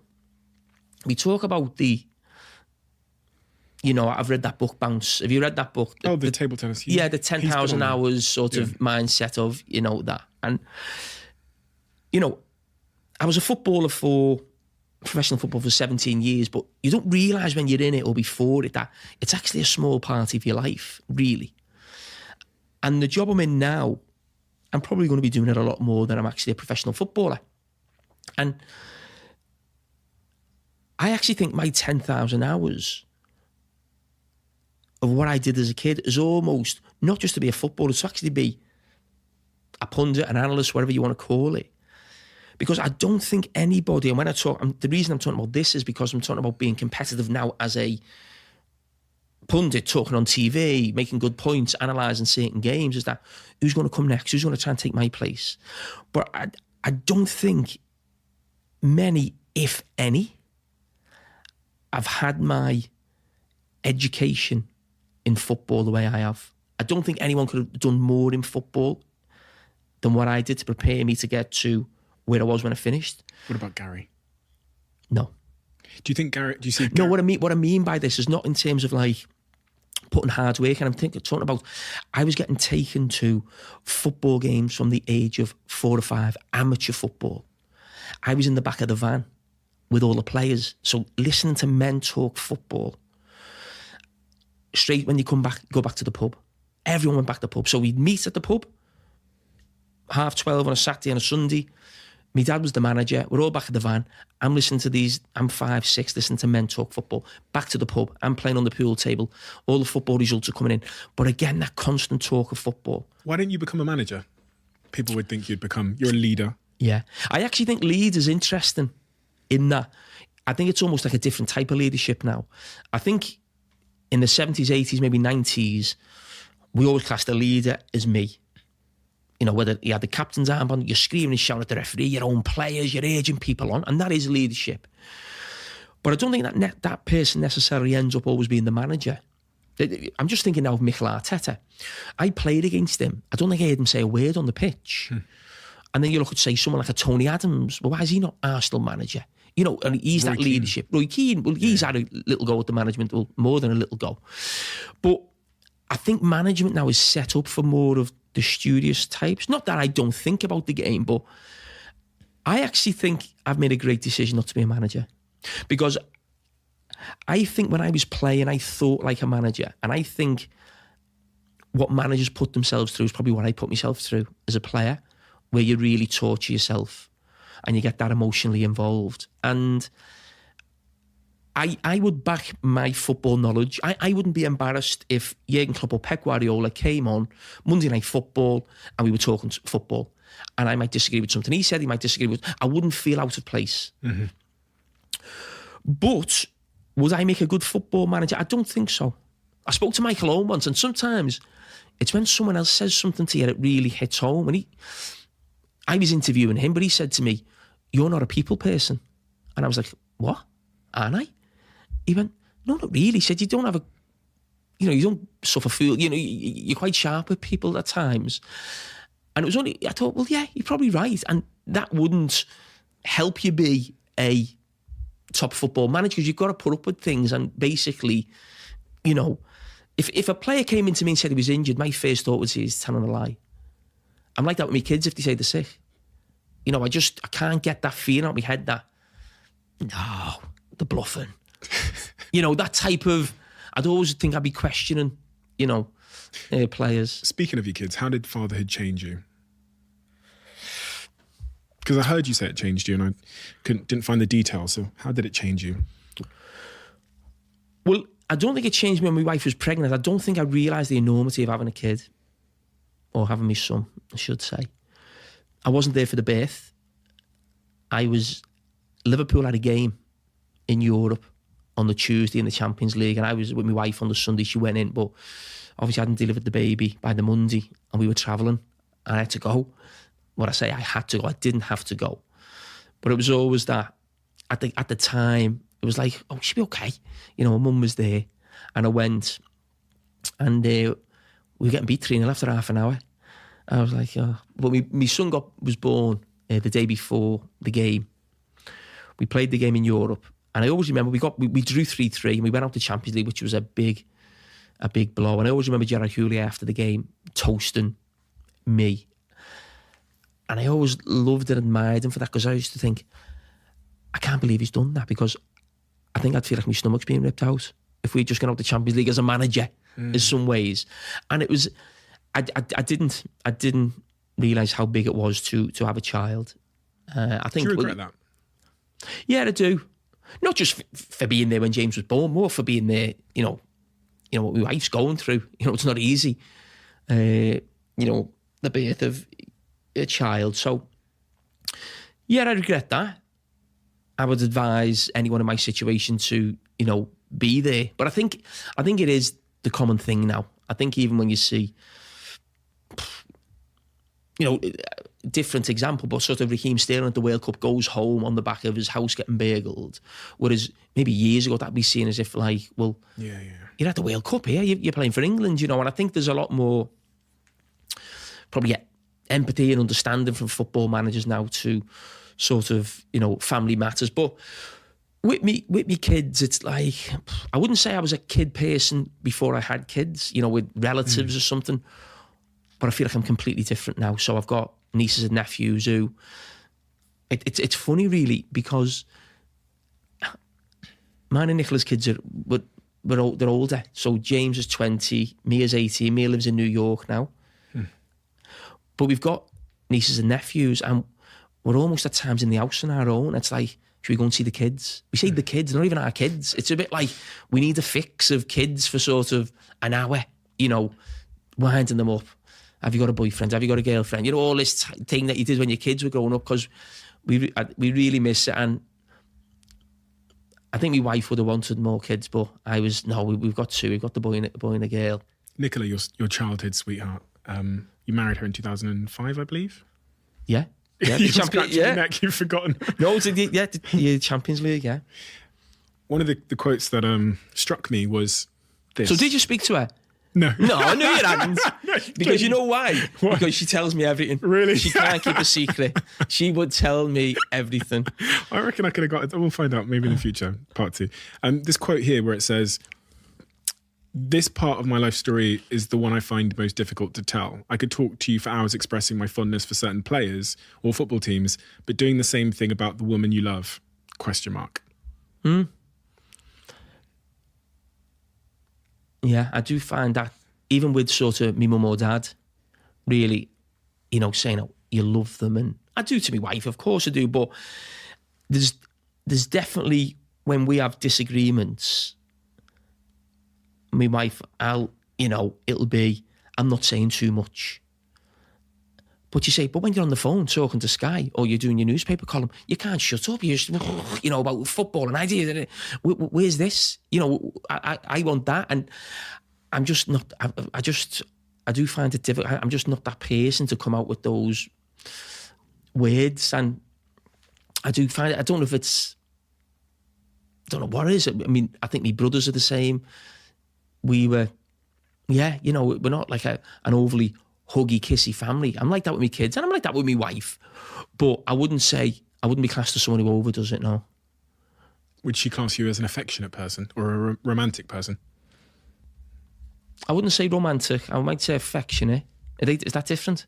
we talk about I've read that book, Bounce. Have you read that book? The table tennis. Yeah, the 10,000 hours sort of mindset of, that. And, I was a professional football for 17 years, but you don't realise when you're in it or before it that it's actually a small part of your life, really. And the job I'm in now, I'm probably going to be doing it a lot more than I'm actually a professional footballer. And I actually think my 10,000 hours of what I did as a kid is almost not just to be a footballer, it's to actually be a pundit, an analyst, whatever you want to call it. Because I don't think anybody, and when I talk, the reason I'm talking about this is because I'm talking about being competitive now as a pundit, talking on TV, making good points, analysing certain games, is that who's going to come next? Who's going to try and take my place? But I don't think many, if any, have had my education in football the way I have. I don't think anyone could have done more in football than what I did to prepare me to get to where I was when I finished. What about Gary? No. Do you see Gary? No, what I mean by this is not in terms of putting hard work, and I'm talking about I was getting taken to football games from the age of 4 or 5, amateur football. I was in the back of the van with all the players. So listening to men talk football, straight when you go back to the pub, everyone went back to the pub. So we'd meet at the pub, 12:30 on a Saturday and a Sunday. My dad was the manager. We're all back at the van. I'm listening to these. I'm 5, 6, listening to men talk football. Back to the pub. I'm playing on the pool table. All the football results are coming in. But again, that constant talk of football. Why didn't you become a manager? People would think you're a leader. Yeah. I actually think lead is interesting in that. I think it's almost like a different type of leadership now. I think in the 70s, 80s, maybe 90s, we always classed a leader as me. Whether you had the captain's armband, you're screaming and shouting at the referee, your own players, you're urging people on, and that is leadership. But I don't think that person necessarily ends up always being the manager. I'm just thinking now of Mikel Arteta. I played against him. I don't think I heard him say a word on the pitch. And then you look at, say, someone like a Tony Adams. Well, why is he not Arsenal manager? And he's Roy that leadership. Roy Keane, well, he's had a little go at the management, well, more than a little go. But I think management now is set up for more of the studious types. Not that I don't think about the game, but I actually think I've made a great decision not to be a manager. Because I think when I was playing, I thought like a manager. And I think what managers put themselves through is probably what I put myself through as a player, where you really torture yourself and you get that emotionally involved. And I would back my football knowledge. I wouldn't be embarrassed if Jurgen Klopp or Pep Guardiola came on Monday Night Football and we were talking football, and I might disagree with something he said, he might disagree with. I wouldn't feel out of place. Mm-hmm. But would I make a good football manager? I don't think so. I spoke to Michael Owen once, and sometimes it's when someone else says something to you that really hits home. And I was interviewing him, but he said to me, "You're not a people person." And I was like, "What? Aren't I?" He went, "No, not really." He said, "You don't have you don't suffer fool. You're quite sharp with people at times. And it was only, I thought, well, yeah, you're probably right. And that wouldn't help you be a top football manager, because you've got to put up with things. And basically, if a player came into me and said he was injured, my first thought was he's telling a lie. I'm like that with my kids if they say they're sick. I can't get that feeling out of my head that, no, they're bluffing. That type of, I'd always think I'd be questioning, players. Speaking of your kids, how did fatherhood change you? Because I heard you say it changed you, and I didn't find the details. So how did it change you? Well, I don't think it changed me when my wife was pregnant. I don't think I realised the enormity of having a kid, or having my son, I should say. I wasn't there for the birth. Liverpool had a game in Europe on the Tuesday in the Champions League, and I was with my wife on the Sunday. She went in, but obviously I hadn't delivered the baby by the Monday, and we were travelling, and I had to go. When I say I had to go, I didn't have to go. But it was always that, at the time, it was like, oh, she'll be okay. My mum was there, and I went, and we were getting beat 3-0 after half an hour. I was like, oh. But my son was born the day before the game. We played the game in Europe, and I always remember we drew 3-3, and we went out to Champions League, which was a big blow. And I always remember Gerard Houllier after the game toasting me. And I always loved and admired him for that, because I used to think, I can't believe he's done that, because I think I'd feel like my stomach's being ripped out if we'd just gone out to Champions League as a manager in some ways. And it was, I didn't realise how big it was to have a child. I think. Do you regret that? Yeah, I do. Not just for being there when James was born, more for being there, what my wife's going through. It's not easy. The birth of a child. So, yeah, I regret that. I would advise anyone in my situation to, be there. But I think it is the common thing now. I think even when you see, different example, but sort of Raheem Sterling at the World Cup goes home on the back of his house getting burgled. Whereas maybe years ago that'd be seen as if like, well, you're at the World Cup here, you're playing for England, and I think there's a lot more probably empathy and understanding from football managers now to sort of, family matters. But with me kids, it's like, I wouldn't say I was a kid person before I had kids, with relatives or something, but I feel like I'm completely different now. So I've got nieces and nephews who, it's funny really, because mine and Nicola's kids they're older. So James is 20, Mia's 18, Mia lives in New York now. But we've got nieces and nephews, and we're almost at times in the house on our own. It's like, should we go and see the kids? We see the kids, not even our kids. It's a bit like we need a fix of kids for sort of an hour, winding them up. Have you got a boyfriend? Have you got a girlfriend? All this thing that you did when your kids were growing up, because we really miss it. And I think my wife would have wanted more kids, but we've got two. We've got the boy and a girl. Nicola, your childhood sweetheart. You married her in 2005, I believe. Yeah. You scratched your neck, you've forgotten. No, it's the Champions League, yeah. One of the quotes that struck me was this. So did you speak to her? No. No, I knew you hadn't. Because you know why? Why? Because she tells me everything. Really? She can't keep a secret. She would tell me everything. I reckon I could have got it. We'll find out maybe in the future, part 2. This quote here where it says, "This part of my life story is the one I find most difficult to tell. I could talk to you for hours expressing my fondness for certain players or football teams, but doing the same thing about the woman you love, ? Yeah, I do find that even with sort of me mum or dad, really, saying, oh, you love them. And I do to my wife, of course I do, but there's definitely, when we have disagreements, my wife, it'll be, I'm not saying too much. But you say, but when you're on the phone talking to Sky or you're doing your newspaper column, you can't shut up. You're just, about football and ideas. Where's this? I want that. And I'm just not, I do find it difficult. I'm just not that person to come out with those words. And I do find it, I don't know what it is. I mean, I think my brothers are the same. We were Yeah, you know, we're not like an overly huggy, kissy family. I'm like that with my kids, and I'm like that with my wife. But I wouldn't be classed as someone who overdoes it, no. Would she class you as an affectionate person or a romantic person? I wouldn't say romantic. I might say affectionate. Is that different?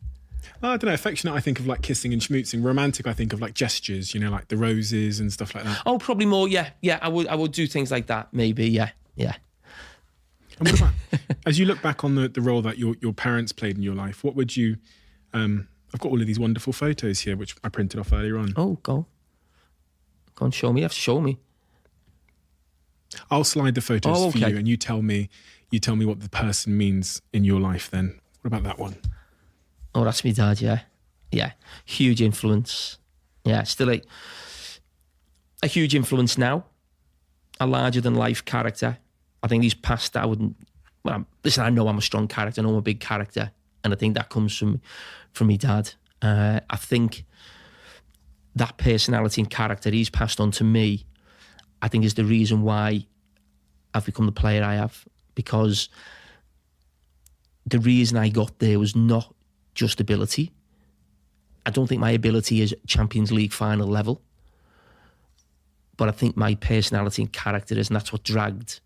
I don't know. Affectionate, I think of like kissing and schmootzing. Romantic, I think of like gestures, you know, like the roses and stuff like that. Oh, probably more, yeah. Yeah, I would do things like that, maybe, yeah. And what about, as you look back on the role that your parents played in your life, what would you, I've got all of these wonderful photos here, which I printed off earlier on. Oh, go on, show me. You have to show me. I'll slide the photos for you, and you tell me what the person means in your life then. What about that one? Oh, that's my dad, yeah. Yeah, huge influence. Yeah, still a huge influence now. A larger-than-life character. I think he's past that. Listen, I know I'm a strong character. I know I'm a big character. And I think that comes from my dad. I think that personality and character he's passed on to me, I think is the reason why I've become the player I have. Because the reason I got there was not just ability. I don't think my ability is Champions League final level. But I think my personality and character is, and that's what dragged,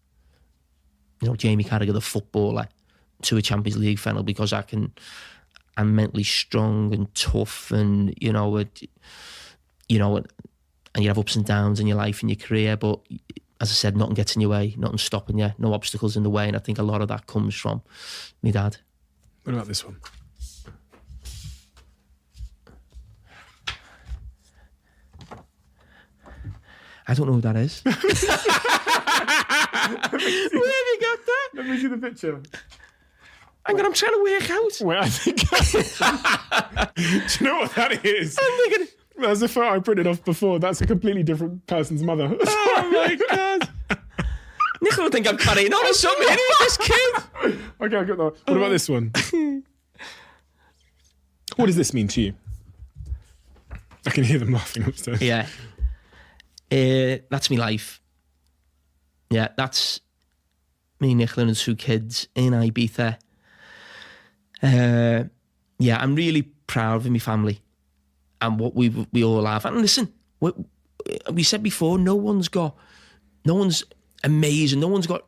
Jamie Carragher, the footballer, to a Champions League final, because I'm mentally strong and tough, and and you have ups and downs in your life and your career, but as I said, nothing gets in your way, nothing stopping you, no obstacles in the way, and I think a lot of that comes from my dad. What about this one? I don't know who that is. Where have you got that? Let me see the picture. Hang on, I'm trying to work out. Wait, I think do you know what that is? I'm thinking, That's a photo I printed off before. That's a completely different person's mother. oh my God. Nicola, I think I'm carrying on or something. Who's this kid? Okay, I got that. What about this one? What does this mean to you? I can hear them laughing upstairs. Yeah. That's me life. Yeah, that's me, Nicola, and 2 kids in Ibiza. Yeah, I'm really proud of my family and what we all have. And listen, we said before, no one's amazing. No one's got,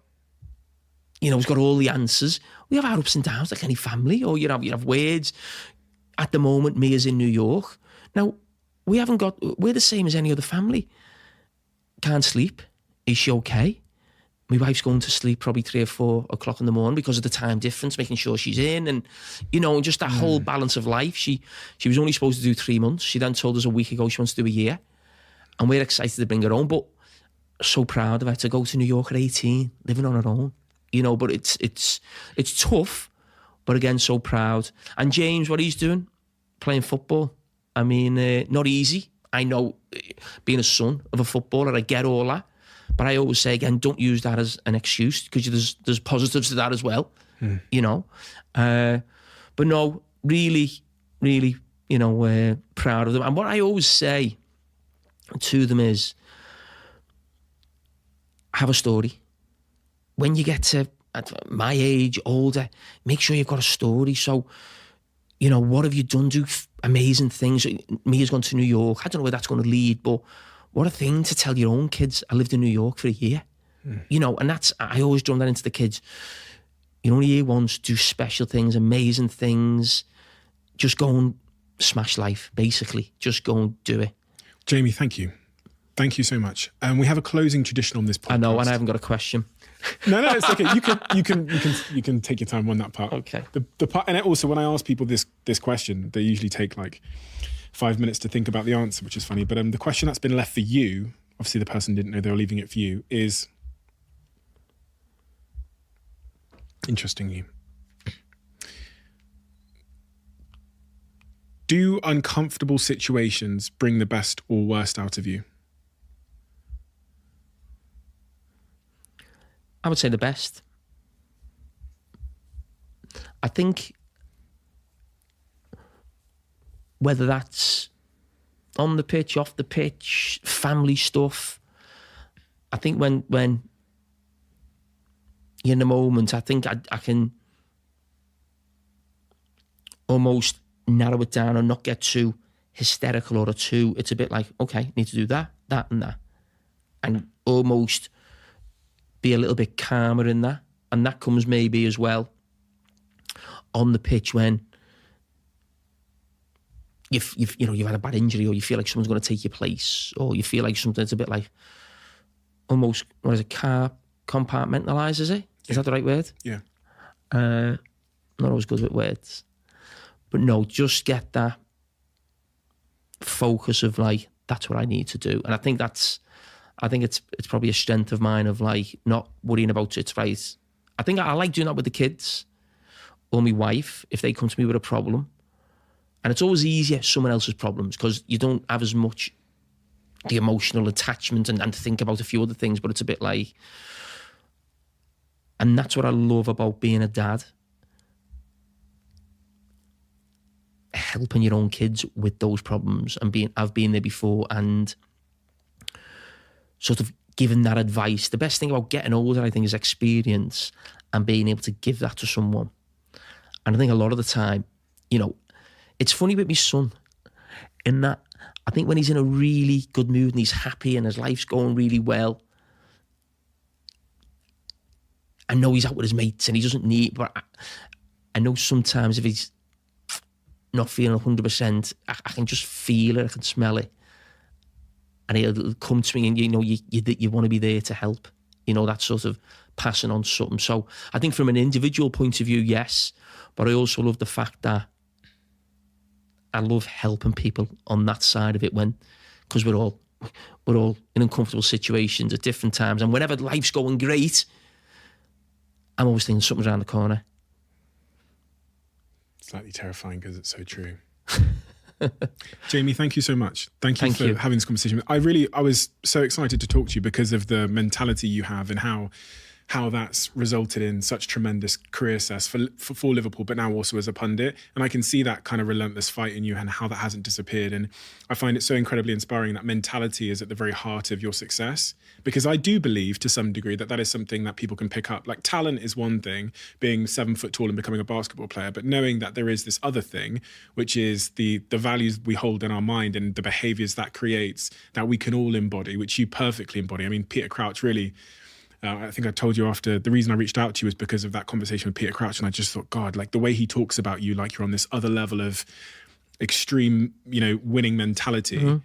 has got all the answers. We have our ups and downs like any family, or you have words. At the moment, Mia's in New York. Now, we're the same as any other family. Can't sleep. Is she okay? My wife's going to sleep probably 3 or 4 o'clock in the morning because of the time difference, making sure she's in, and and just that whole balance of life. She was only supposed to do 3 months. She then told us a week ago she wants to do a year, and we're excited to bring her home. But so proud of her to go to New York at 18, living on her own. But it's tough, but again, so proud. And James, what he's doing, playing football. I mean, not easy. I know, being a son of a footballer, I get all that. But I always say, again, don't use that as an excuse, because there's positives to that as well, But no, really, really, proud of them. And what I always say to them is, have a story. When you get to my age, older, make sure you've got a story. So, what have you done? Do amazing things. Mia's gone to New York. I don't know where that's going to lead, but what a thing to tell your own kids. I lived in New York for a year. And I always drum that into the kids. You're only here once, do special things, amazing things. Just go and smash life, basically. Just go and do it. Jamie, thank you. Thank you so much. And we have a closing tradition on this podcast. I know, and I haven't got a question. No, it's okay. You can take your time on that part. Okay. The part, and also when I ask people this question, they usually take like 5 minutes to think about the answer, which is funny. But the question that's been left for you, obviously the person didn't know they were leaving it for you, is, interestingly, do uncomfortable situations bring the best or worst out of you? I would say the best. I think whether that's on the pitch, off the pitch, family stuff, I think when you're in the moment, I think I can almost narrow it down and not get too hysterical or too, it's a bit like, okay, need to do that, that and that. And almost be a little bit calmer in that. And that comes maybe as well on the pitch when you've had a bad injury, or you feel like someone's going to take your place, or you feel like something's a bit like almost, what is it, compartmentalise, is it? Is that the right word? Yeah. Not always good with words. But no, just get that focus of like, that's what I need to do. And I think it's probably a strength of mine of like not worrying about it, right? I think I like doing that with the kids or my wife if they come to me with a problem. And it's always easier someone else's problems because you don't have as much the emotional attachment and think about a few other things, but it's a bit like, and that's what I love about being a dad. Helping your own kids with those problems and I've been there before and sort of giving that advice. The best thing about getting older, I think, is experience and being able to give that to someone. And I think a lot of the time, it's funny with my son in that I think when he's in a really good mood and he's happy and his life's going really well, I know he's out with his mates and he doesn't need, but I know sometimes if he's not feeling 100%, I can just feel it, I can smell it. And he'll come to me and, you want to be there to help. That sort of passing on something. So I think from an individual point of view, yes, but I also love the fact that I love helping people on that side of it because we're all in uncomfortable situations at different times. And whenever life's going great, I'm always thinking something's around the corner. Slightly terrifying because it's so true. Jamie, thank you so much. Thank you for having this conversation. I was so excited to talk to you because of the mentality you have and how that's resulted in such tremendous career success for Liverpool, but now also as a pundit. And I can see that kind of relentless fight in you and how that hasn't disappeared. And I find it so incredibly inspiring that mentality is at the very heart of your success, because I do believe to some degree that is something that people can pick up. Like talent is one thing, being 7 foot tall and becoming a basketball player, but knowing that there is this other thing, which is the values we hold in our mind and the behaviors that creates that we can all embody, which you perfectly embody. I mean, Peter Crouch really... I think I told you after, the reason I reached out to you was because of that conversation with Peter Crouch, and I just thought, God, like the way he talks about you, like you're on this other level of extreme, winning mentality,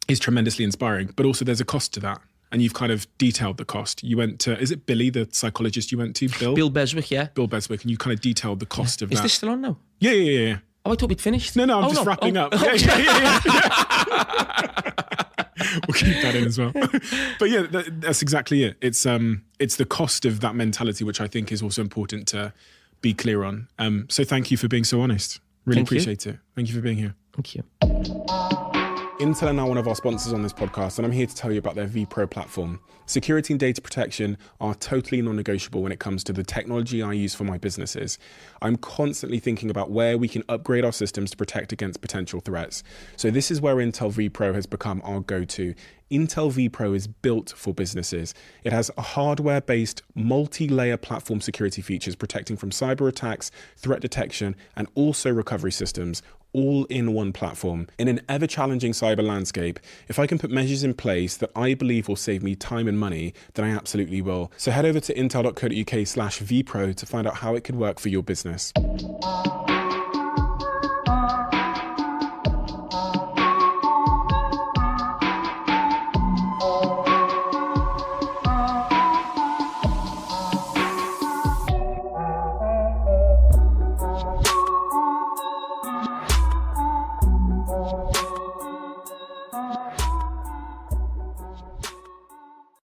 is tremendously inspiring. But also there's a cost to that, and you've kind of detailed the cost. You went to, is it Billy, the psychologist you went to, Bill Beswick, yeah. Bill Beswick, and you kind of detailed the cost of that. Is this still on now? Yeah. Oh, I thought we'd finished. No, I'm just wrapping up. Yeah. We'll keep that in as well. But yeah, that's exactly it. It's the cost of that mentality, which I think is also important to be clear on. So thank you for being so honest. Really appreciate it. Thank you for being here. Thank you. Intel are now one of our sponsors on this podcast, and I'm here to tell you about their vPro platform. Security and data protection are totally non-negotiable when it comes to the technology I use for my businesses. I'm constantly thinking about where we can upgrade our systems to protect against potential threats. So this is where Intel vPro has become our go-to. Intel vPro is built for businesses. It has a hardware-based, multi-layer platform security features protecting from cyber attacks, threat detection, and also recovery systems, all in one platform. In an ever-challenging cyber landscape, if I can put measures in place that I believe will save me time and money, then I absolutely will. So head over to intel.co.uk/vpro to find out how it could work for your business.